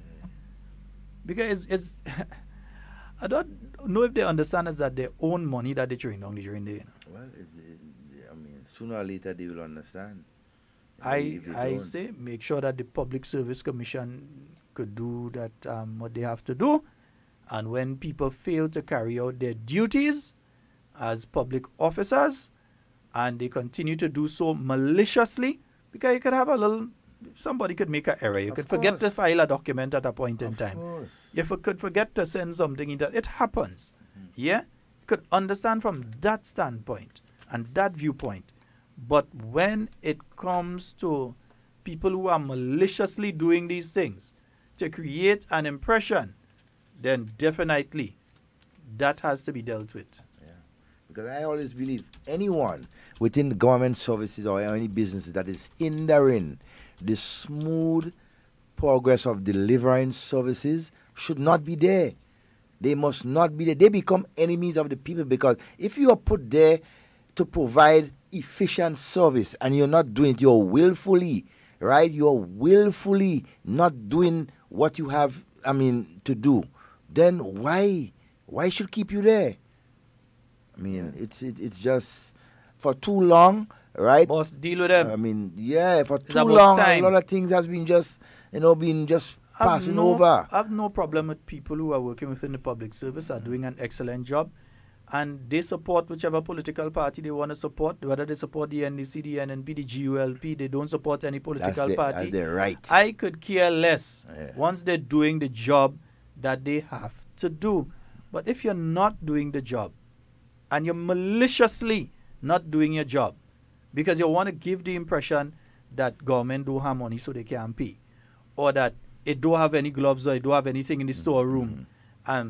Because it's I don't know if they understand is that their own money that they drain down the drain there. Well, I mean, sooner or later they will understand. I say make sure that the Public Service Commission could do that what they have to do. And when people fail to carry out their duties as public officers, and they continue to do so maliciously, because you could have somebody could make an error. You could forget to file a document at a point in time. You could forget to send something. It happens. Yeah? You could understand from that standpoint and that viewpoint. But when it comes to people who are maliciously doing these things to create an impression, then definitely that has to be dealt with. Yeah. Because I always believe anyone within the government services or any businesses that is hindering the smooth progress of delivering services should not be there. They must not be there. They become enemies of the people, because if you are put there to provide efficient service and you're not doing it, you're willfully, right? You're willfully not doing what you have, to do. Then why should keep you there? I mean, it's just for too long, right? Boss, deal with them. I mean, yeah, for too long, a lot of things has been just passing over. I have no problem with people who are working within the public service, are doing an excellent job, and they support whichever political party they want to support, whether they support the NDC, the NNP, the GULP, they don't support any political party. That's their right. I could care less once they're doing the job that they have to do. But if you're not doing the job and you're maliciously not doing your job because you want to give the impression that government don't have money so they can't pay, or that it don't have any gloves or it don't have anything in the storeroom,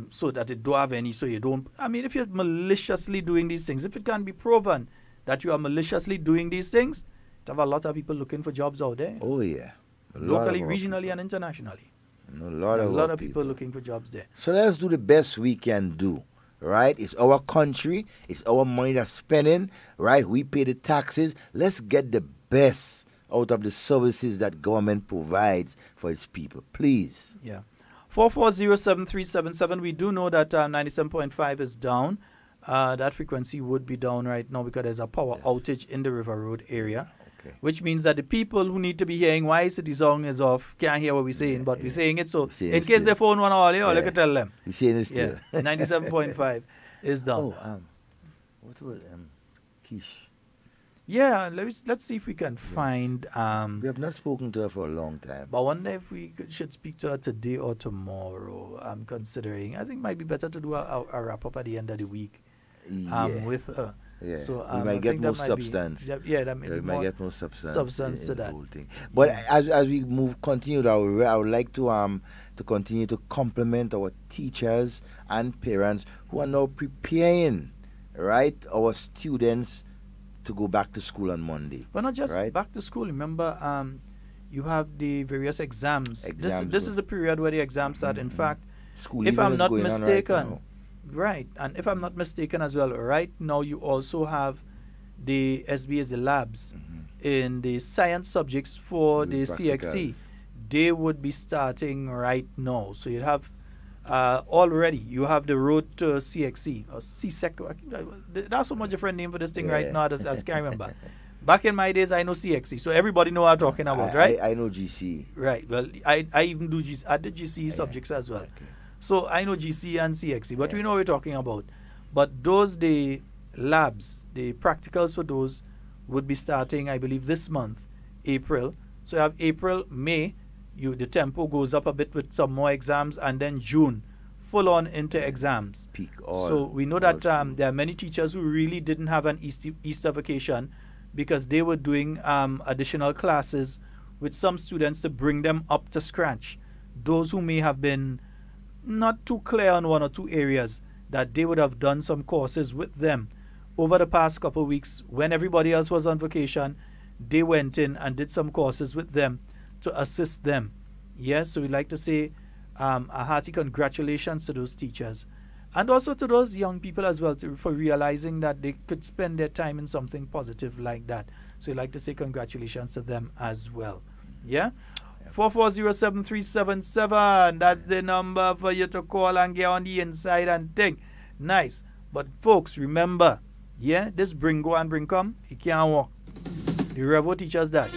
so that it don't have any, so you don't. I mean, if you're maliciously doing these things, if it can be proven that you are maliciously doing these things, you have a lot of people looking for jobs out there. Oh, yeah. Locally, regionally, and internationally. A lot of people looking for jobs there. So let's do the best we can do, right? It's our country. It's our money that's spending, right? We pay the taxes. Let's get the best out of the services that government provides for its people. Please. Yeah. 4407377. We do know that 97.5 is down. That frequency would be down right now because there's a power outage in the River Road area. which means that the people who need to be hearing why City Song is off can't hear what we're saying, but we're saying it. So in case their phone went all, you can tell them. We're saying it still. 97.5 is down. What will Kish? Yeah, let's see if we can find. We have not spoken to her for a long time. But I wonder if we should speak to her today or tomorrow. I'm considering. I think it might be better to do a wrap up at the end of the week with her. Yeah. So we might get more substance. That we might get more substance to that. Whole thing. But as we continue, I would like to continue to compliment our teachers and parents who are now preparing, right, our students to go back to school on Monday. But not just back to school. Remember, you have the various exams. This is a period where the exams start. In fact, if I'm not mistaken. Right, and if I'm not mistaken as well, right now you also have the SBS, the labs, in the science subjects for the CXC. They would be starting right now. So you have already, you have the road to CXC, or CSEC. That's so much different name for this thing right now, as I can't remember. Back in my days, I know CXC, so everybody know what I'm talking about, right? I know GC. Right, well, I even do GC. I did GC subjects as well. Okay. So I know GC and CXC, but we know what we're talking about. But the labs, the practicals for those would be starting, I believe, this month, April. So you have April, May, the tempo goes up a bit with some more exams, and then June, full on into exams. So we know that there are many teachers who really didn't have an Easter vacation because they were doing additional classes with some students to bring them up to scratch. Those who may have been not too clear on one or two areas, that they would have done some courses with them over the past couple of weeks when everybody else was on vacation. They went in and did some courses with them to assist them. Yes, so we'd like to say a hearty congratulations to those teachers, and also to those young people as well for realizing that they could spend their time in something positive like that. So we'd like to say congratulations to them as well. Yeah. 4407377. That's the number for you to call and get on the inside and think. Nice. But folks, remember, this bring go and bring come, it can't work. The Revo teaches that.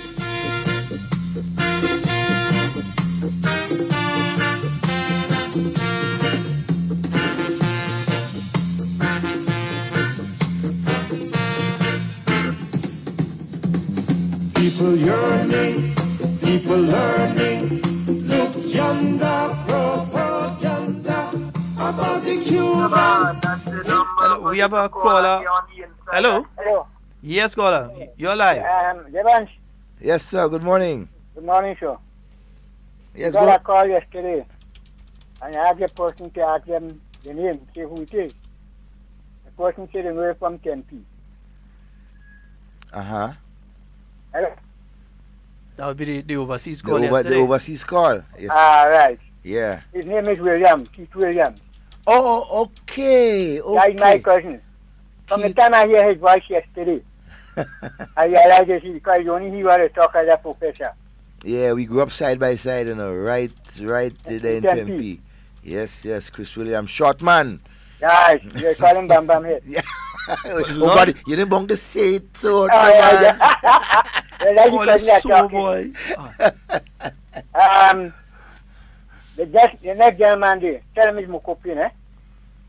People yearning, people learning, look yonder, propaganda about the Cubans. Hello, we have a caller. Hello? Hello. Yes, caller. You're live. Devon. Yes, sir. Good morning. Good morning, sir. Yes, I got a call yesterday, and I asked the person to ask them the name, say who it is. The person said they were from Tempe. Uh-huh. Hello? That would be the overseas call yesterday. The overseas call. Yes. Right. Yeah. His name is William, Keith Williams. Oh, okay. That's my cousin. From the time I hear his voice yesterday, I realized that because only he was a talk as a professor. Yeah, we grew up side by side, right there in Tempe. Yes, Chris Williams, short man. Yes, you call him Bam Bam Head. Yeah. God, you didn't want to say it so. Boy. The next gentleman there, tell him it's Mokopin, eh?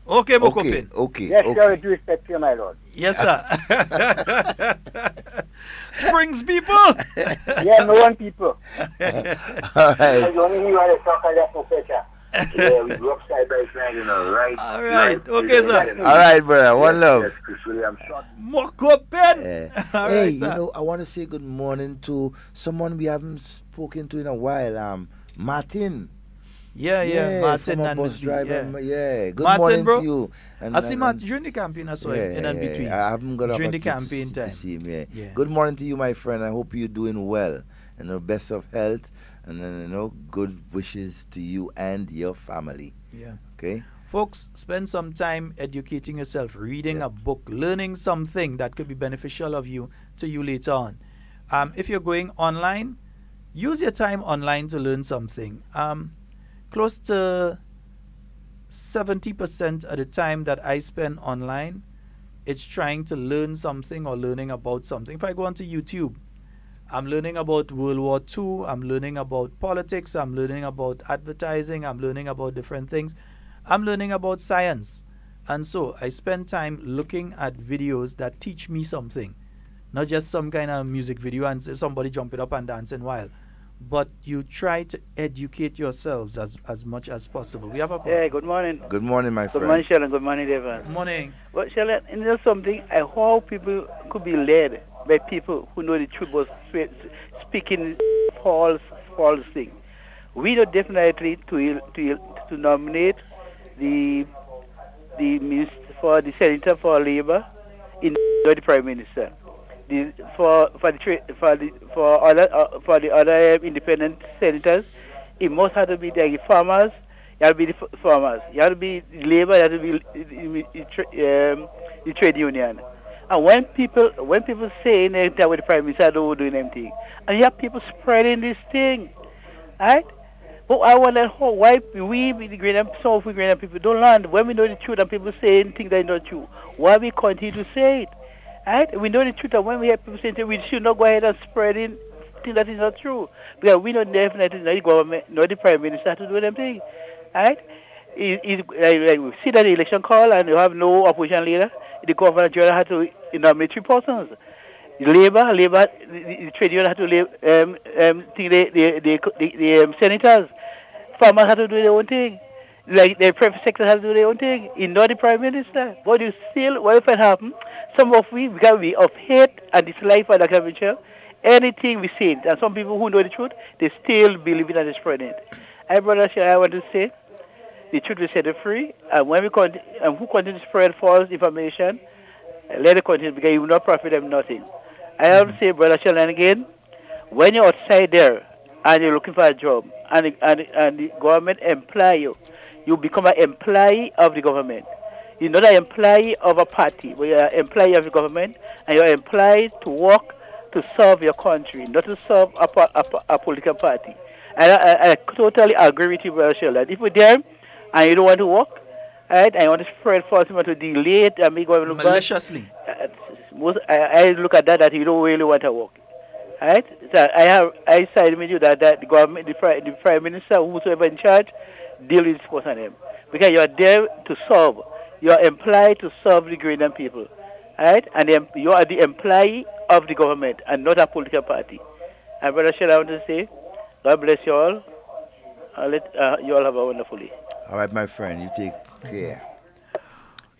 Okay, Mokopin. Okay. Yes, sir, with respect to you, my lord. Yes, sir. Springs people. Yeah, no one people. All right. Only he was a talk as a professor. Yeah, we grew up side by side, right? All right. Okay, sir. All right, brother. One love. Mokopin. Hey, I want to say good morning to someone we haven't spoken to in a while. Martin. Yeah, Martin and bus driver. Yeah, good Martin, morning bro. to you. I see Martin during the campaign. I saw him in and between. I haven't got during the campaign time. To see him. Yeah. Good morning to you, my friend. I hope you're doing well and the best of health, and good wishes to you and your family. Yeah. Okay. Folks, spend some time educating yourself, reading a book, learning something that could be beneficial to you later on. If you're going online, use your time online to learn something. Close to 70% of the time that I spend online, it's trying to learn something or learning about something. If I go onto YouTube, I'm learning about World War II. I'm learning about politics. I'm learning about advertising. I'm learning about different things. I'm learning about science. And so I spend time looking at videos that teach me something. Not just some kind of music video and somebody jumping up and dancing wild. But you try to educate yourselves as much as possible. We have a call. Yeah, good morning. Good morning, my friend. Good morning, Sheldon. Good morning, Devon. Good morning. But Sheldon, you know something? I hope people could be led by people who know the truth but speaking false thing. We know definitely to nominate the minister for the senator for Labour in the Prime Minister. For the other independent senators, it must have to be the farmers. You have to be the farmers. You have to be Labour. You have to be the trade union. And when people say that with the Prime Minister don't do anything, and you have people spreading this thing, right? But I wonder why we the greater South greater people don't learn when we know the truth and people saying things that are not true. Why we continue to say it? Right? We know the truth, and when we have people saying we should not go ahead and spreading things that is not true. Because we know definitely not the government, not the Prime Minister to do them things. Right? We see that the election call and you have no opposition leader. The governor general had to nominate 3 persons. Labour, the trade union had to the senators. Farmers had to do their own thing. Like the private sector has to do their own thing. It's not the Prime Minister. But you still, what if it happen? Some of we can be of hate and dislike for the culture. Anything we say, and some people who know the truth, they still believe it and spreading it. I want to say, the truth will set it free, and when we who continue to spread false information, let it continue because it will not profit them nothing. I have to say, Brother Sheldon, again, when you're outside there and you're looking for a job and the government employ you, you become an employee of the government. You're not an employee of a party, but you're an employee of the government, and you're employed to work to serve your country, not to serve a political party. And I totally agree with you, Brother Sheldon. If you're there and you don't want to work, right, and you want to spread false information to delay it and make government maliciously. I look at that you don't really want to work. Right? So I side with you that the government, the Prime Minister, whosoever in charge, deal with this person. Because you are there to serve. You are employed to serve the Grenadian people. Right? And you are the employee of the government and not a political party. And Brother Sheldon, I want to say, God bless you all. I'll let you all have a wonderful day. All right, my friend, you take care.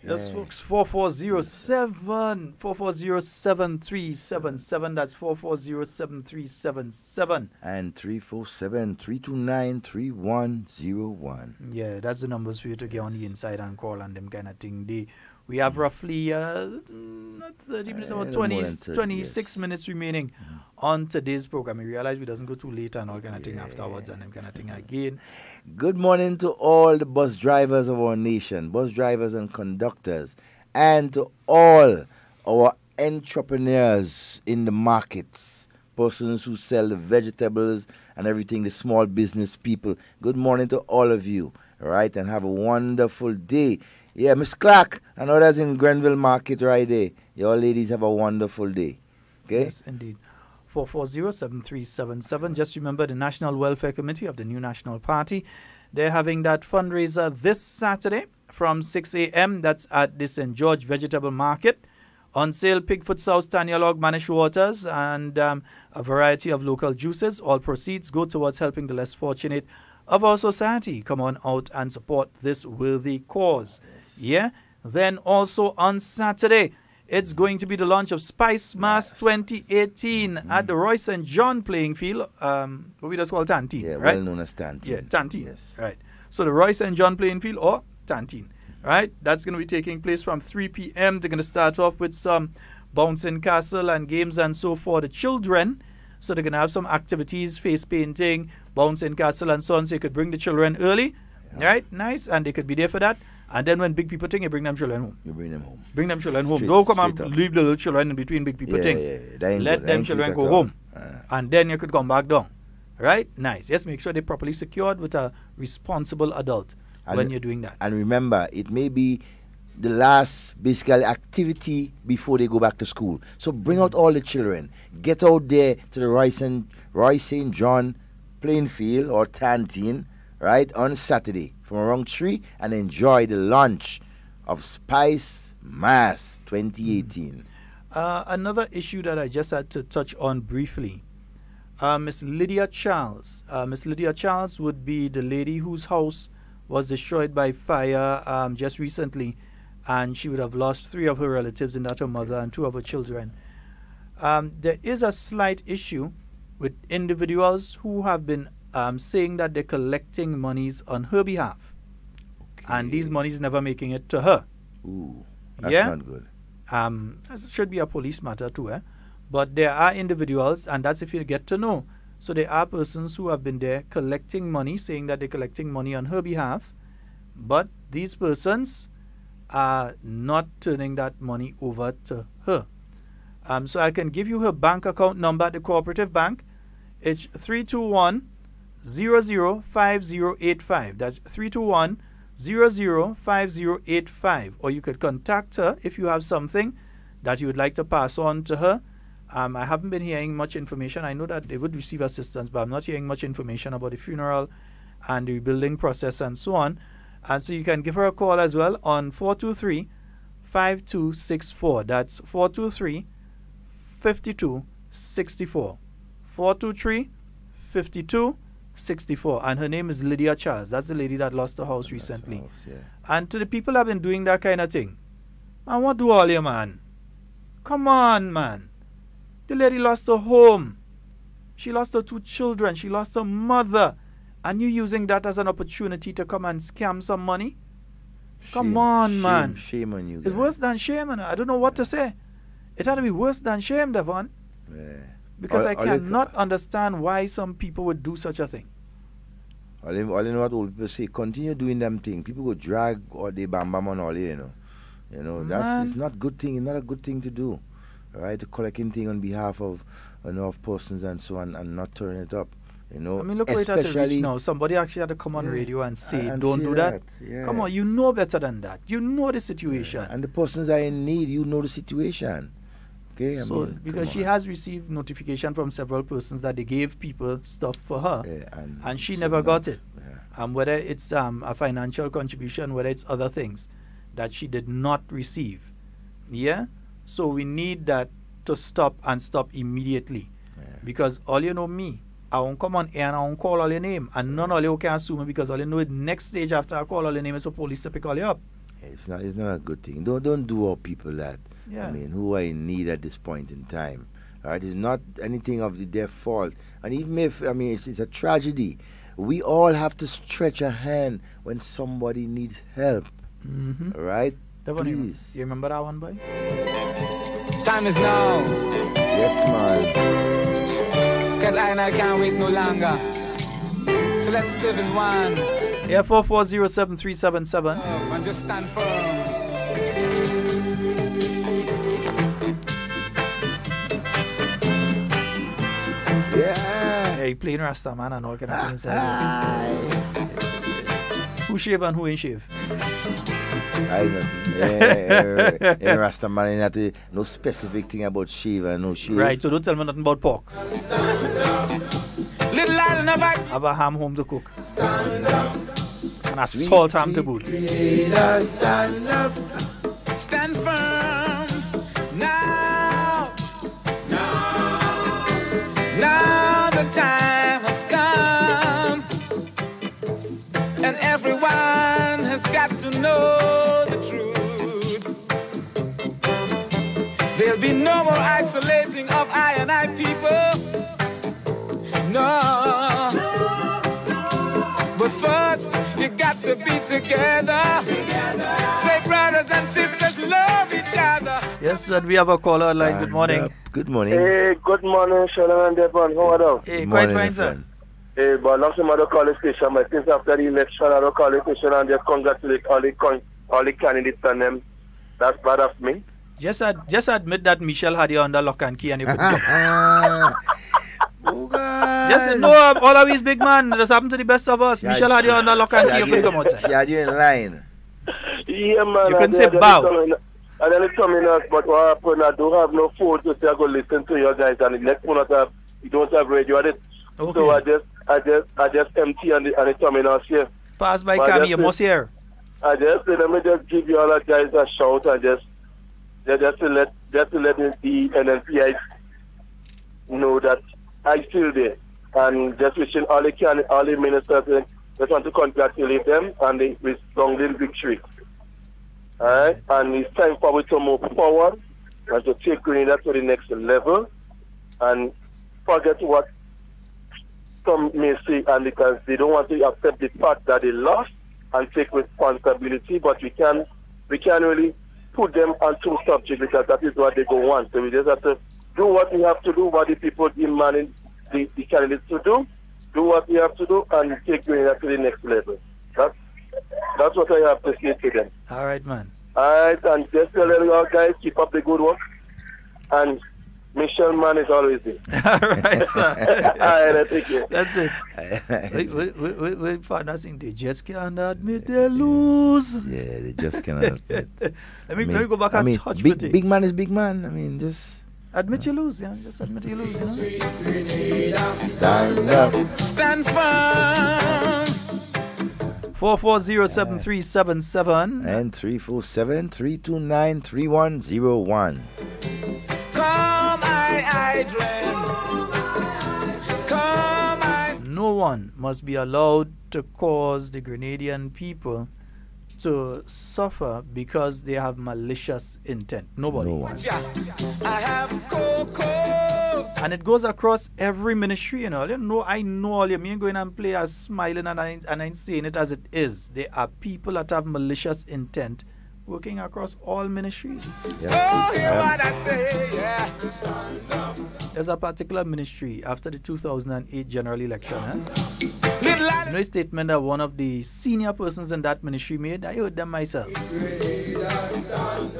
Yes, folks, 4407 7407 that's 4407 and 347-329-3101. Yeah, that's the numbers for you to get on the inside and call and them kind of thing. We have roughly 30 minutes, about 26 minutes remaining on today's program. We realize we doesn't go too late and all kind of thing afterwards and them kind of thing again. Good morning to all the bus drivers of our nation, bus drivers and conductors, and to all our entrepreneurs in the markets, persons who sell the vegetables and everything, the small business people. Good morning to all of you, all right, and have a wonderful day. Yeah, Miss Clark and others in Grenville Market right there. Your ladies have a wonderful day. Okay? Yes, indeed. 440-7377. Just remember the National Welfare Committee of the New National Party. They're having that fundraiser this Saturday from 6 a.m. That's at the St. George Vegetable Market. On sale, Pigfoot Sauce, Tanya Log, Manish Waters, and a variety of local juices. All proceeds go towards helping the less fortunate of our society. Come on out and support this worthy cause. Yeah? Then also on Saturday, it's going to be the launch of Spice Mass 2018 at the Roy St. John playing field. What we just call Tantine, right? Well known as Tantine. Yeah, Tantine. Yes. Right. So the Roy St. John playing field or Tantine, right? That's going to be taking place from 3 p.m. They're going to start off with some bouncing castle and games and so for the children. So they're going to have some activities, face painting, bouncing castle and so on. So you could bring the children early, right? Nice. And they could be there for that. And then when big people think, you bring them children home. You bring them home. Bring them children home. Don't come and leave the little children in between big people think. Let them children go home. And then you could come back down. Right? Nice. Just make sure they're properly secured with a responsible adult when you're doing that. And remember, it may be the last basically activity before they go back to school. So bring out all the children. Get out there to the Roy St. John playing field or canteen, right, on Saturday from around 3 and enjoy the launch of Spice Mass 2018. Another issue that I just had to touch on briefly. Miss Lydia Charles. Miss Lydia Charles would be the lady whose house was destroyed by fire just recently, and she would have lost 3 of her relatives, and that her mother and 2 of her children. There is a slight issue with individuals who have been saying that they're collecting monies on her behalf, and these monies never making it to her. Ooh, that's not good. This should be a police matter too, but there are individuals, and that's if you get to know. So there are persons who have been there collecting money, saying that they're collecting money on her behalf, but these persons are not turning that money over to her. So I can give you her bank account number at the cooperative bank. It's 321-005085. That's 321-005085. Or you could contact her if you have something that you would like to pass on to her. I haven't been hearing much information. I know that they would receive assistance, but I'm not hearing much information about the funeral and the rebuilding process and so on. And so you can give her a call as well on 423-5264. That's 423-5264. 423-5264. And her name is Lydia Charles. That's the lady that lost her house recently. And to the people that have been doing that kind of thing, man, what do all you, man? Come on, man. The lady lost her home. She lost her 2 children. She lost her mother. And you using that as an opportunity to come and scam some money? Come on, man. Shame on you guys. It's worse than shame. I don't know what to say. It had to be worse than shame, Devon. Yeah. Because I cannot understand why some people would do such a thing. All you know what old people say, continue doing them thing. People go drag or they bam bam on all you know. You know, it's not good thing. It's not a good thing to do. Right? To collect anything on behalf of of persons and so on and not turn it up. You know, I mean, look where it had to reach now. Somebody actually had to come on radio and say, don't do that. Yeah. Come on, you know better than that. You know the situation. And the persons are in need, you know the situation. Okay, because she has received notification from several persons that they gave people stuff for her, and she never got it. Whether it's a financial contribution, whether it's other things that she did not receive. Yeah? So we need that to stop and stop immediately. Because all you know me, I won't come on air and I won't call all your name. And none of you can sue me because all you know the next stage after I call all your name is for police to pick all you up. It's not a good thing. Don't do all people that. Yeah. I mean, who are in need at this point in time. All right, it's not anything of their fault. And even if, I mean, it's a tragedy. We all have to stretch a hand when somebody needs help. Mm-hmm. All right? Devon, please. You remember that one, boy? Time is now. Yes, man. Because I can't wait no longer. So let's live in one. Yeah, 4407377. And just stand firm. Yeah. Hey, playing Rasta, man, and all kind of things. Who shave and who ain't shave? I know. Yeah, Rasta man, ain't no specific thing about shave and no shave. Right, so don't tell me nothing about pork. Little light in the back. Have a ham home to cook. And a salt ham to boot. Stand up. Stand firm. Now. Now the time has come. And everyone has got to know the truth. There'll be no more isolating of I and I people. No. But first, you got to be together. Say, brothers and sisters, love each other. Yes, and we have a caller online. Good morning. Good morning. Hey, good morning, Sheldon and Devon. How are you? Hey, quite fine, sir. Hey, but long time I don't call the station, but since after the election, I don't call the station and just congratulate all the candidates and them. That's bad of me. Just admit that Michelle had you under lock and key and you couldn't come. Yes, no, always big man. That's happened to the best of us. Michelle had you under lock and key, you couldn't come outside. She had you in line. Yeah, man. You can say bow. And then it's coming out, but what happened, I don't have no phone to say I go listen to you guys, and the next one you don't have radio on it. Okay. So I just empty and it's coming out here. Pass by Cammy, you must hear. I just say, let me just give you all the guys a shout and just to let the NNPI know that I still there. And just wishing all the ministers, just want to congratulate them and the resounding victory. Alright? And it's time for we to move forward and to take Grenada to the next level and forget what some may say, and because they don't want to accept the fact that they lost and take responsibility, but we can really put them on two subjects because that is what they go want. So we just have to do what we have to do, what the people demanding the candidates to do what we have to do, and take Grenada to the next level. That's what I have to say to them. All right, man. All right, and just tell them, you guys, keep up the good work. And Michelle, man, is always there. All right, sir. All right, thank you. That's it. Wait, partner, saying they just can't admit they lose. Yeah, they just cannot admit. Let me go back and touch with it. Big man is big man. I mean, just... Admit you lose, yeah. Just admit you lose, you know. Stand up. Stand firm. 440-7377 and 347-329-3101. Come, No one must be allowed to cause the Grenadian people to suffer because they have malicious intent. Nobody. No one. I have cocoa. And it goes across every ministry, you know. I know all you mean going and play as smiling and I'm saying it as it is. There are people that have malicious intent working across all ministries. Oh, hear what I say, yeah. There's a particular ministry after the 2008 general election. You know a statement that one of the senior persons in that ministry made? I heard them myself.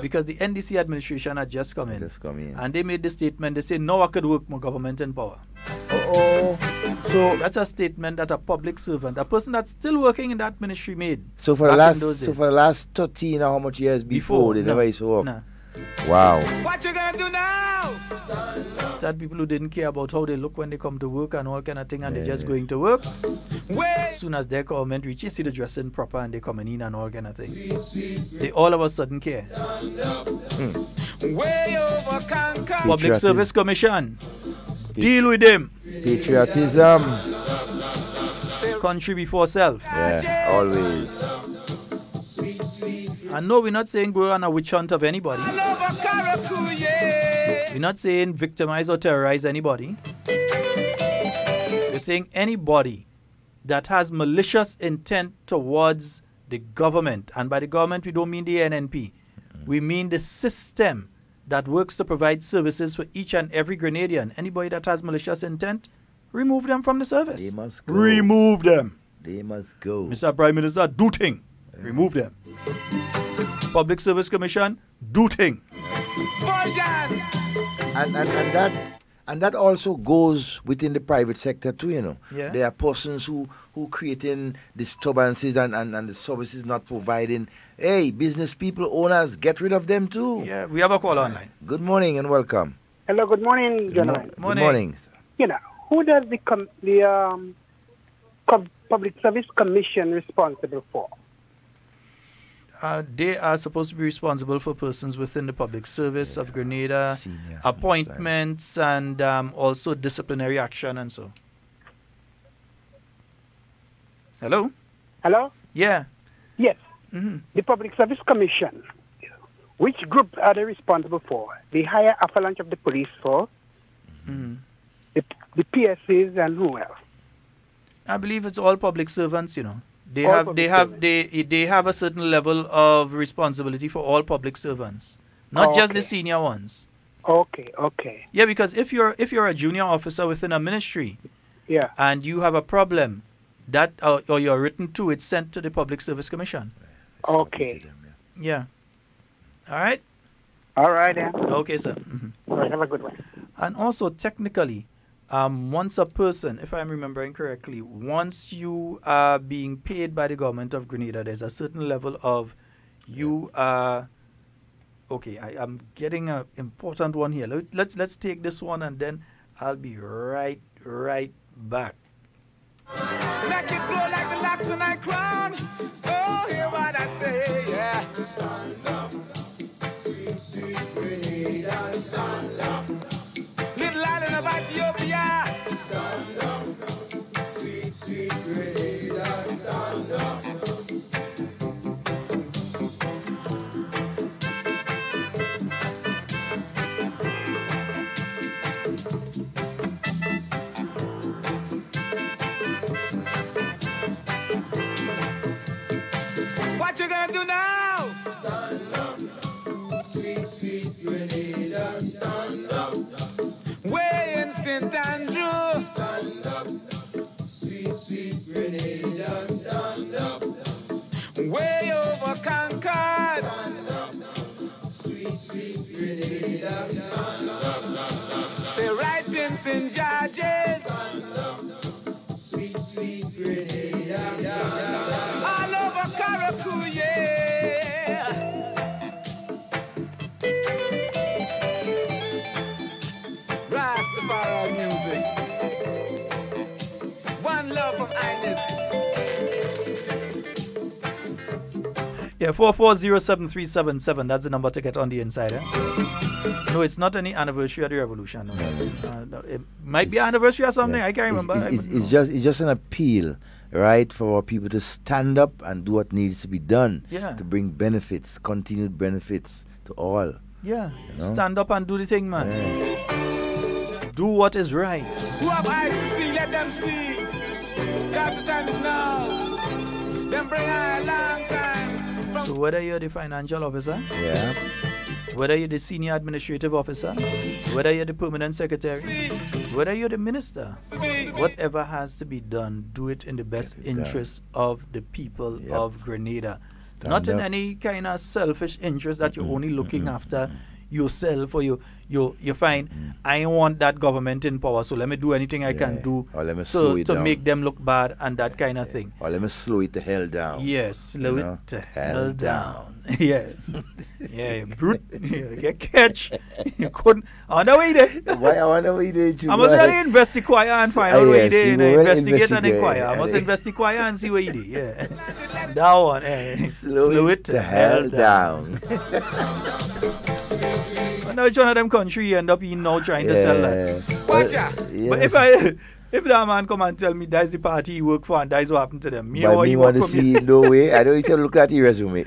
Because the NDC administration had just come in. And they made the statement, they say, no, I could work more government in power. So that's a statement that a public servant, a person that's still working in that ministry made. So for the last 13 or how much years before they never used to work? No. Wow. What you gonna do now? That people who didn't care about how they look when they come to work and all kind of thing, and they're just going to work. As soon as their government reach, you see the dressing proper and they coming in and all kind of thing. They all of a sudden care. Public Service Commission. Deal with them. Patriotism. Country before self. Yeah, always. And no, we're not saying go on a witch hunt of anybody. We're not saying victimize or terrorize anybody. We're saying anybody that has malicious intent towards the government, and by the government we don't mean the NNP, we mean the system that works to provide services for each and every Grenadian. Anybody that has malicious intent, remove them from the service. They must go. Remove them. They must go. Mr. Prime Minister, do thing. Remove them. Public Service Commission, do thing. And that also goes within the private sector too, you know. Yeah. There are persons who creating disturbances and the services not providing. Hey, business people, owners, get rid of them too. Yeah, we have a call online. Good morning and welcome. Hello, good morning, gentlemen. Good morning. You know, who does the Public Service Commission responsible for? They are supposed to be responsible for persons within the public service of Grenada, appointments, and also disciplinary action and so. Hello? Hello? Yeah. Yes. The Public Service Commission. Which group are they responsible for? The higher avalanche of the police force, the PSCs, and who else? I believe it's all public servants, you know. They have a certain level of responsibility for all public servants, not just the senior ones. Okay. Yeah, because if you're a junior officer within a ministry, and you have a problem, that or you're written to, it's sent to the Public Service Commission. Okay. Yeah. All right. All right then. Okay, sir. All right. Have a good one. And also technically, once a person, if I'm remembering correctly, once you are being paid by the government of Grenada, there's a certain level of You are okay. I'm getting an important one here. Let's take this one and then I'll be right back. Make it blow like the locks on my crown. Oh, hear what I say, yeah. Stand up, sweet, sweet Grenada, stand up. Little island of Ethiopia. Stand up, sweet, sweet Grenada, stand up. What you gonna do now? Stand up, sweet, sweet Grenada, stand up. Way in St. Andrew. Stand up, sweet, sweet Grenada, stand up. Way over Concord. Stand up, sweet, sweet Grenada, stand up. Say right in St. George's. Stand up, sweet, sweet Grenada, stand up. All over Caracou, yeah. Rastafari music. One love from Ines. Yeah, 4407377. That's the number to get on the Insider. No, it's not any anniversary of the revolution. No. No, it might be anniversary or something. I can't remember. It's just an appeal, right, for people to stand up and do what needs to be done to bring benefits, continued benefits to all. Yeah, you know? Stand up and do the thing, man. Do what is right. Who have eyes to see, let them see. Cause the time is now. Them bring a long time. So whether you're the financial officer, whether you're the senior administrative officer, whether you're the permanent secretary, whether you're the minister, whatever has to be done, do it in the best interest of the people of Grenada. Not in any kind of selfish interest that you're only looking after yourself or you find I want that government in power, so let me do anything I can do to make them look bad and that kind of thing. Or let me slow it the hell down. Yes, slow it the hell down. Yeah. Brute. Get catch. You couldn't. On the way there. Why I want to wait there? I must really investigate and find out where you did. Investigate and inquire. I must investigate and see where you did. Yeah. That one. Slow it the hell down. Now each one of them country end up in now trying to sell that. But if that man come and tell me that's the party he work for and that's what happened to them, me want to see no way. I don't need to look at your resume.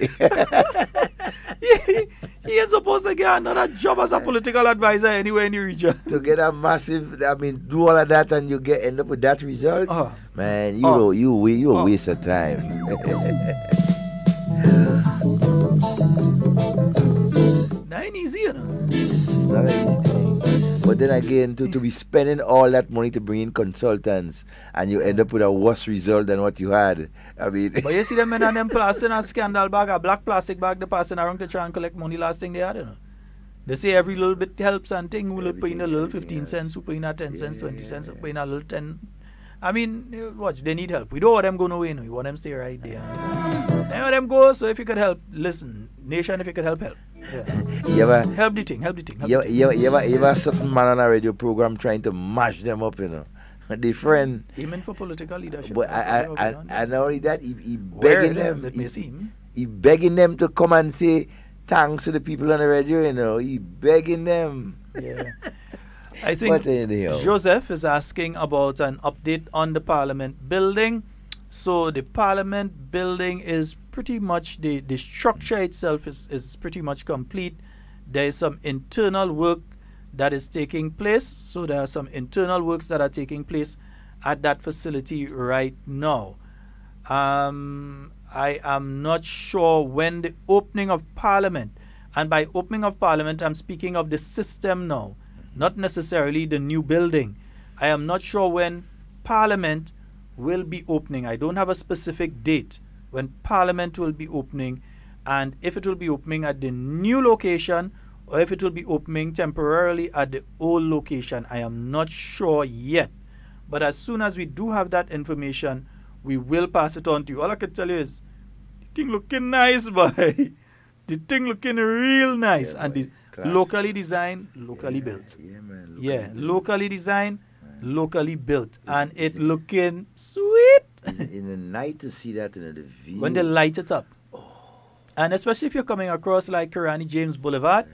He ain't supposed to get another job as a political advisor anywhere in the region. To get a massive, do all of that and you end up with that result, man, you a waste of time. That ain't easy, you know. It's not an easy thing. But then again, to be spending all that money to bring in consultants and you end up with a worse result than what you had. I mean. But you see them men and them passing a scandal bag, a black plastic bag, they passing around to try and collect money last thing they had, you know. They say every little bit helps and thing, who put in a little 15 cents, who put in a 10 cents, 20 cents, who put in a little 10. I mean, watch, they need help. We don't want them going away, no. We want them stay right there. They want them go, so if you could help, listen, nation, if you could help. Yeah. Help the thing. You ever a certain man on a radio program trying to mash them up, you know? The friend. Aiming for political leadership. But and not only that, he begging them. He begging them to come and say thanks to the people on the radio, you know. He begging them. Yeah. I think Joseph is asking about an update on the Parliament building. So the Parliament building is pretty much, the structure itself is pretty much complete. There is some internal work that is taking place. So there are some internal works that are taking place at that facility right now. I am not sure when the opening of Parliament, and by opening of Parliament, I'm speaking of the system now, not necessarily the new building. I am not sure when Parliament will be opening. I don't have a specific date when Parliament will be opening, and if it will be opening at the new location or if it will be opening temporarily at the old location. I am not sure yet. But as soon as we do have that information, we will pass it on to you. All I can tell you is, the thing looking nice, boy. The thing looking real nice. Yeah, and the class. locally designed, locally built. Yeah, man. Locally designed, locally built. And it looking sweet. In the night to see that in the view. When they light it up. And especially if you're coming across like Karani James Boulevard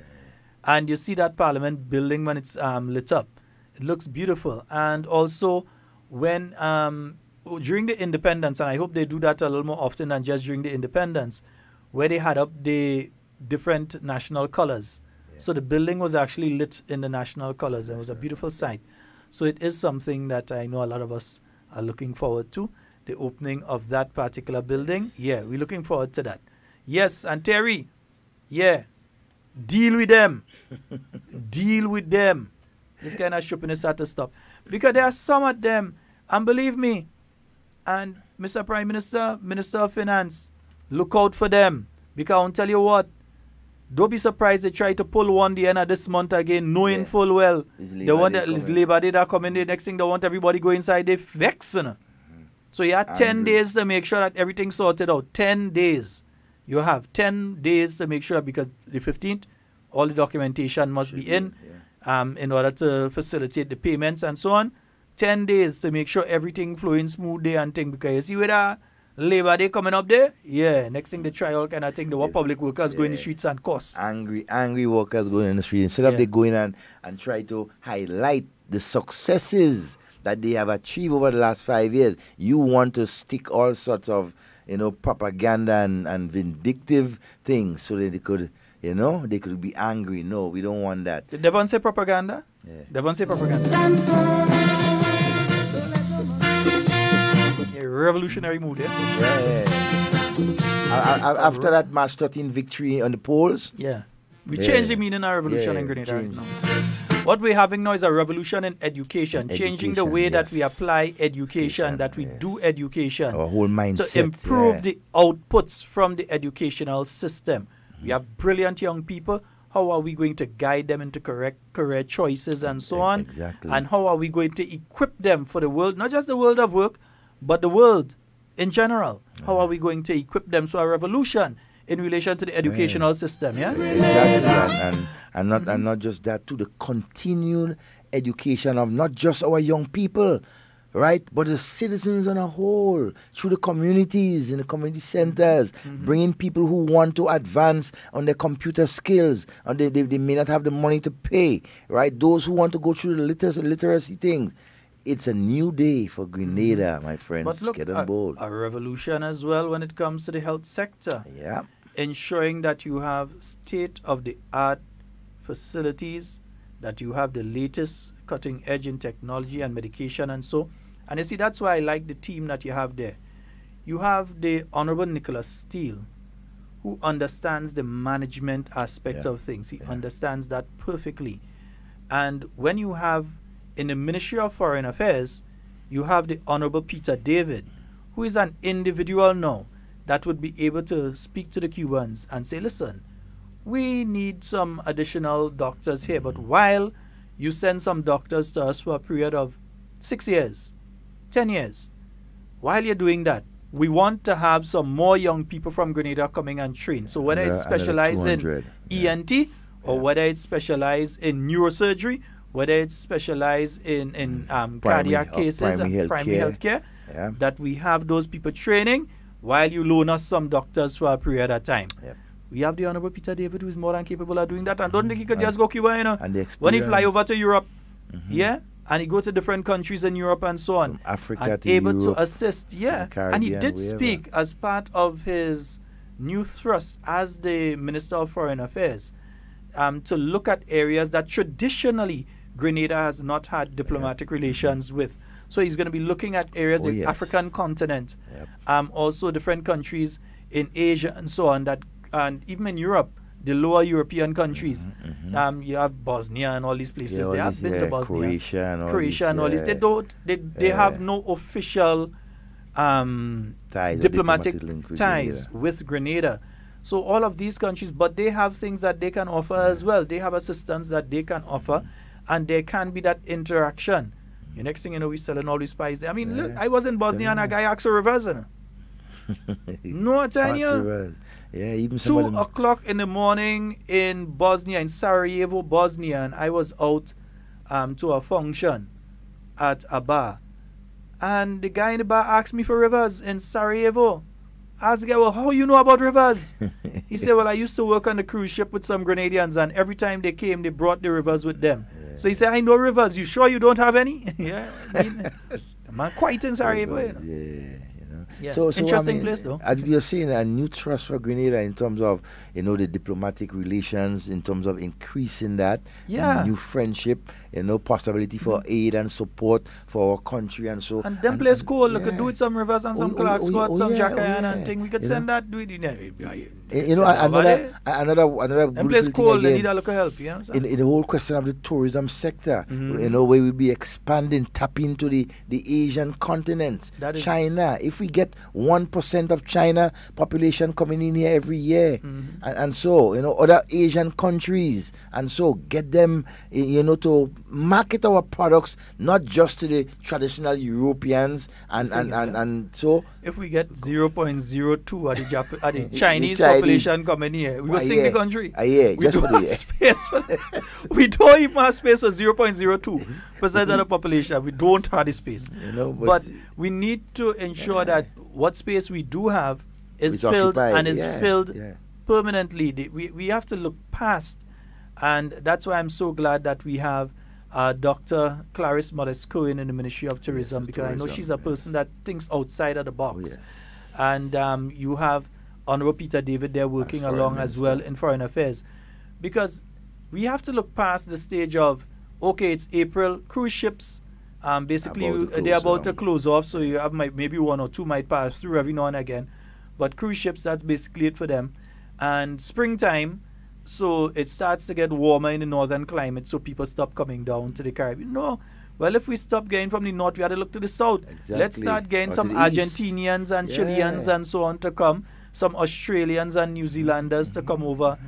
and you see that Parliament building when it's lit up. It looks beautiful. And also when during the independence, and I hope they do that a little more often than just during the independence, where they had up the different national colors. Yeah. So the building was actually lit in the national colors. It was a beautiful sight. So it is something that I know a lot of us are looking forward to, the opening of that particular building. Yeah, we're looking forward to that. Yes, and Terry, yeah, deal with them. Deal with them. This kind of shoppiness had to stop. Because there are some of them, and believe me, and Mr. Prime Minister, Minister of Finance, look out for them. Because I'll tell you what, don't be surprised they try to pull one the end of this month again, knowing full well the one that is Labor Day that coming. The next thing they want everybody go inside, they vex. So you have 10 days to make sure that everything's sorted out. 10 days. You have 10 days to make sure, because the 15th, all the documentation must be in order to facilitate the payments and so on. 10 days to make sure everything flowing smoothly and thing. Because you see with Labor Day coming up there, next thing they try all kind of thing. The public workers go in the streets and cuss. Angry workers going in the street. Instead of they go in and try to highlight the successes that they have achieved over the last 5 years, you want to stick all sorts of propaganda and vindictive things so that they could, they could be angry. No, we don't want that. Did Devon say propaganda? Yeah. Devon say propaganda. A revolutionary mood, After that March 13 victory on the polls. Yeah. We changed the meaning of revolution in Grenada right now. What we're having now is a revolution in education, changing the way that we apply education, that we do education. Our whole mindset. To improve the outputs from the educational system. We have brilliant young people. How are we going to guide them into correct career choices and so on? Exactly. And how are we going to equip them for the world, not just the world of work, but the world in general? How are we going to equip them? So a revolution in relation to the educational system, Exactly, and not just that, to the continued education of not just our young people, right, but the citizens on a whole, through the communities, in the community centers, bringing people who want to advance on their computer skills, and they may not have the money to pay, right, those who want to go through the literacy things. It's a new day for Grenada, my friends. But look, get on board. A revolution as well when it comes to the health sector. Yeah. Ensuring that you have state-of-the-art facilities, that you have the latest cutting edge in technology and medication and so. And you see, that's why I like the team that you have there. You have the Honorable Nicholas Steele, who understands the management aspect of things. He understands that perfectly. And when you have in the Ministry of Foreign Affairs, you have the Honorable Peter David, who is an individual now that would be able to speak to the Cubans and say, listen, we need some additional doctors here, but while you send some doctors to us for a period of 6 years, 10 years, while you're doing that, we want to have some more young people from Grenada coming and train. So whether it's specialized in ENT or whether it's specialized in neurosurgery, whether it's specialized in cardiac cases and primary health care, that we have those people training while you loan us some doctors for a period of time. We have the Honorable Peter David, who is more than capable of doing that. And don't think he could just go Cuba, when he fly over to Europe, and he go to different countries in Europe and so on. From Africa and to able Europe, to assist, and he did speak as part of his new thrust as the Minister of Foreign Affairs to look at areas that traditionally Grenada has not had diplomatic relations with. So he's going to be looking at areas, the African continent, also different countries in Asia and so on, and even in Europe, the lower European countries. You have Bosnia and all these places. They have been to Bosnia, Croatia and all these. They have no official diplomatic ties with Grenada. So all of these countries, but they have things that they can offer as well. They have assistance that they can offer, and there can be that interaction. The next thing you know, we're selling all these spies. I mean, look, I was in Bosnia and a guy asked for reverse. No, I tell you. Rivers. Yeah, even 2 o'clock in the morning in Bosnia, in Sarajevo, Bosnia, and I was out to a function at a bar. And the guy in the bar asked me for rivers in Sarajevo. I asked the guy, well, how you know about rivers? He said, well, I used to work on the cruise ship with some Grenadians, and every time they came, they brought the rivers with them. Yeah. So he said, I know rivers. You sure you don't have any? Yeah. Man, quite in Sarajevo. You know? Yeah. Yeah. So interesting place though. As we are saying, a new trust for Grenada in terms of the diplomatic relations, in terms of increasing that, new friendship, possibility for aid and support for our country and so. And them place cool. We could do with some rivers and some Clark Scott, some Jackayan and thing. We could send that. Do it. Another them place cool. They need a local help. You understand? In the whole question of the tourism sector, where we'll be expanding, tap into the Asian continent, China. If we get 1% of China population coming in here every year, and so other Asian countries, and so get them to market our products not just to the traditional Europeans and so if we get 0.02 at the Chinese population coming here, we will sink the country. We don't have space. We don't even have space for 0.02% of the population. We don't have the space. But we need to ensure that what space we do have is filled and is filled permanently. We have to look past, and that's why I'm so glad that we have Dr. Clarice Modest-Cohen in the Ministry of Tourism, because I know she's a person that thinks outside of the box. And you have Honorable Peter David there working along as well in Foreign Affairs, because we have to look past the stage of, okay, it's April, cruise ships, basically they're about to close off, so you have maybe one or two might pass through every now and again, but cruise ships, that's basically it for them. And springtime, so it starts to get warmer in the northern climate, so people stop coming down to the Caribbean. No, well, if we stop getting from the north, we have to look to the south. Let's start getting some Argentinians and Chileans and so on to come, some Australians and New Zealanders to come over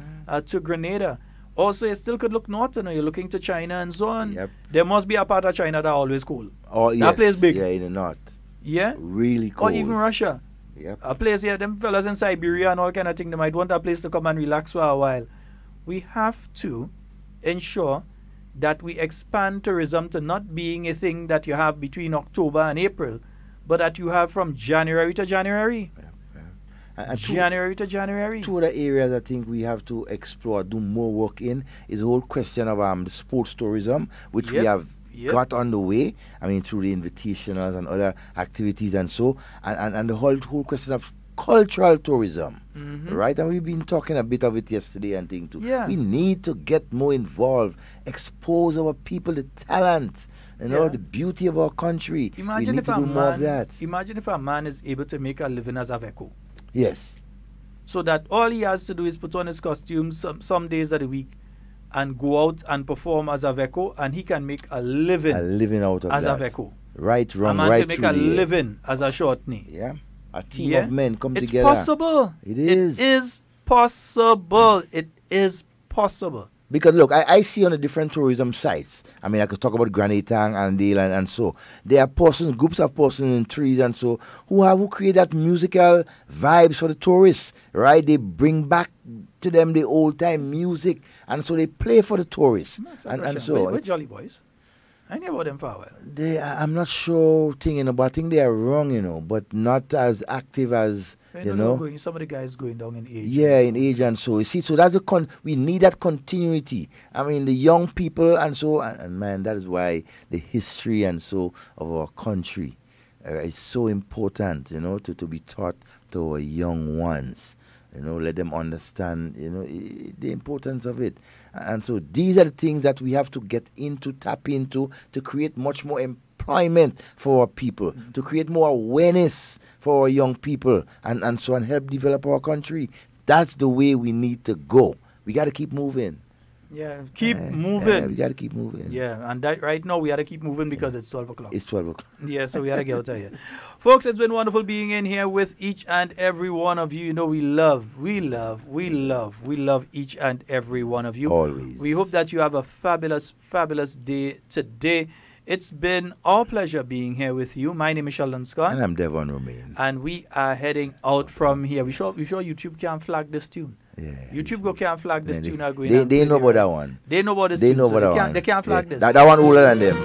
to Grenada. Also, you still could look north, you're looking to China and so on. There must be a part of China that always cold. That place big. Yeah, in the north. Yeah? Really cold. Or even Russia. A place here, them fellas in Siberia and all kind of thing, they might want a place to come and relax for a while. We have to ensure that we expand tourism to not being a thing that you have between October and April, but that you have from January to January. January to January. Two other areas I think we have to explore, do more work in, is the whole question of the sports tourism, which we have got on the way. I mean, through the invitationals and other activities and so, and the whole question of cultural tourism, right? And we've been talking a bit of it yesterday and thing too. We need to get more involved, expose our people, the talent, the beauty of our country. Imagine we need to do more of that. Imagine if a man is able to make a living as a Veco. Yes. So that all he has to do is put on his costume some days of the week and go out and perform as a Veco, and he can make a living out of as that. a Veco. Right, wrong, a man right can make a living as a shortney. Yeah. A team of men come together. It's possible. It is. It is possible. It is possible. Because look, I see on the different tourism sites, I mean, I could talk about Granitang and Dale and so, there are groups of persons in trees and so, who create that musical vibes for the tourists, right? They bring back to them the old time music, and so they play for the tourists. And so. Where Jolly Boys? I know about them for a while. I'm not sure, but I think they are wrong, but not as active as. Some of the guys going down in age. Yeah, in age and so. You see, so that's we need that continuity. I mean, the young people and so, and man, that is why the history and so of our country is so important, to be taught to our young ones. Let them understand, the importance of it. And so these are the things that we have to get into, tap into, to create much more employment for our people, to create more awareness for our young people, and so on, help develop our country. That's the way we need to go. We got to keep moving. Yeah, keep moving. We got to keep moving. Yeah, and that right now we got to keep moving because it's 12 o'clock. It's 12 o'clock. Yeah, so we got to get out of here. Folks, it's been wonderful being in here with each and every one of you. We love each and every one of you. Always. We hope that you have a fabulous, fabulous day today. It's been our pleasure being here with you. My name is Sheldon Scott. And I'm Devon Romain. And we are heading out from here. We sure YouTube can't flag this tune. Yeah. YouTube can't flag this tune. They know about that one. They know about this they tune. Know about that one. They can't flag this. That one older than them.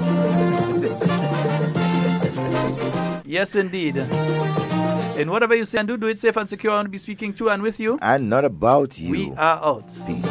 Yes, indeed. And whatever you say and do it safe and secure. I want to be speaking to and with you. And not about you. We are out. Peace.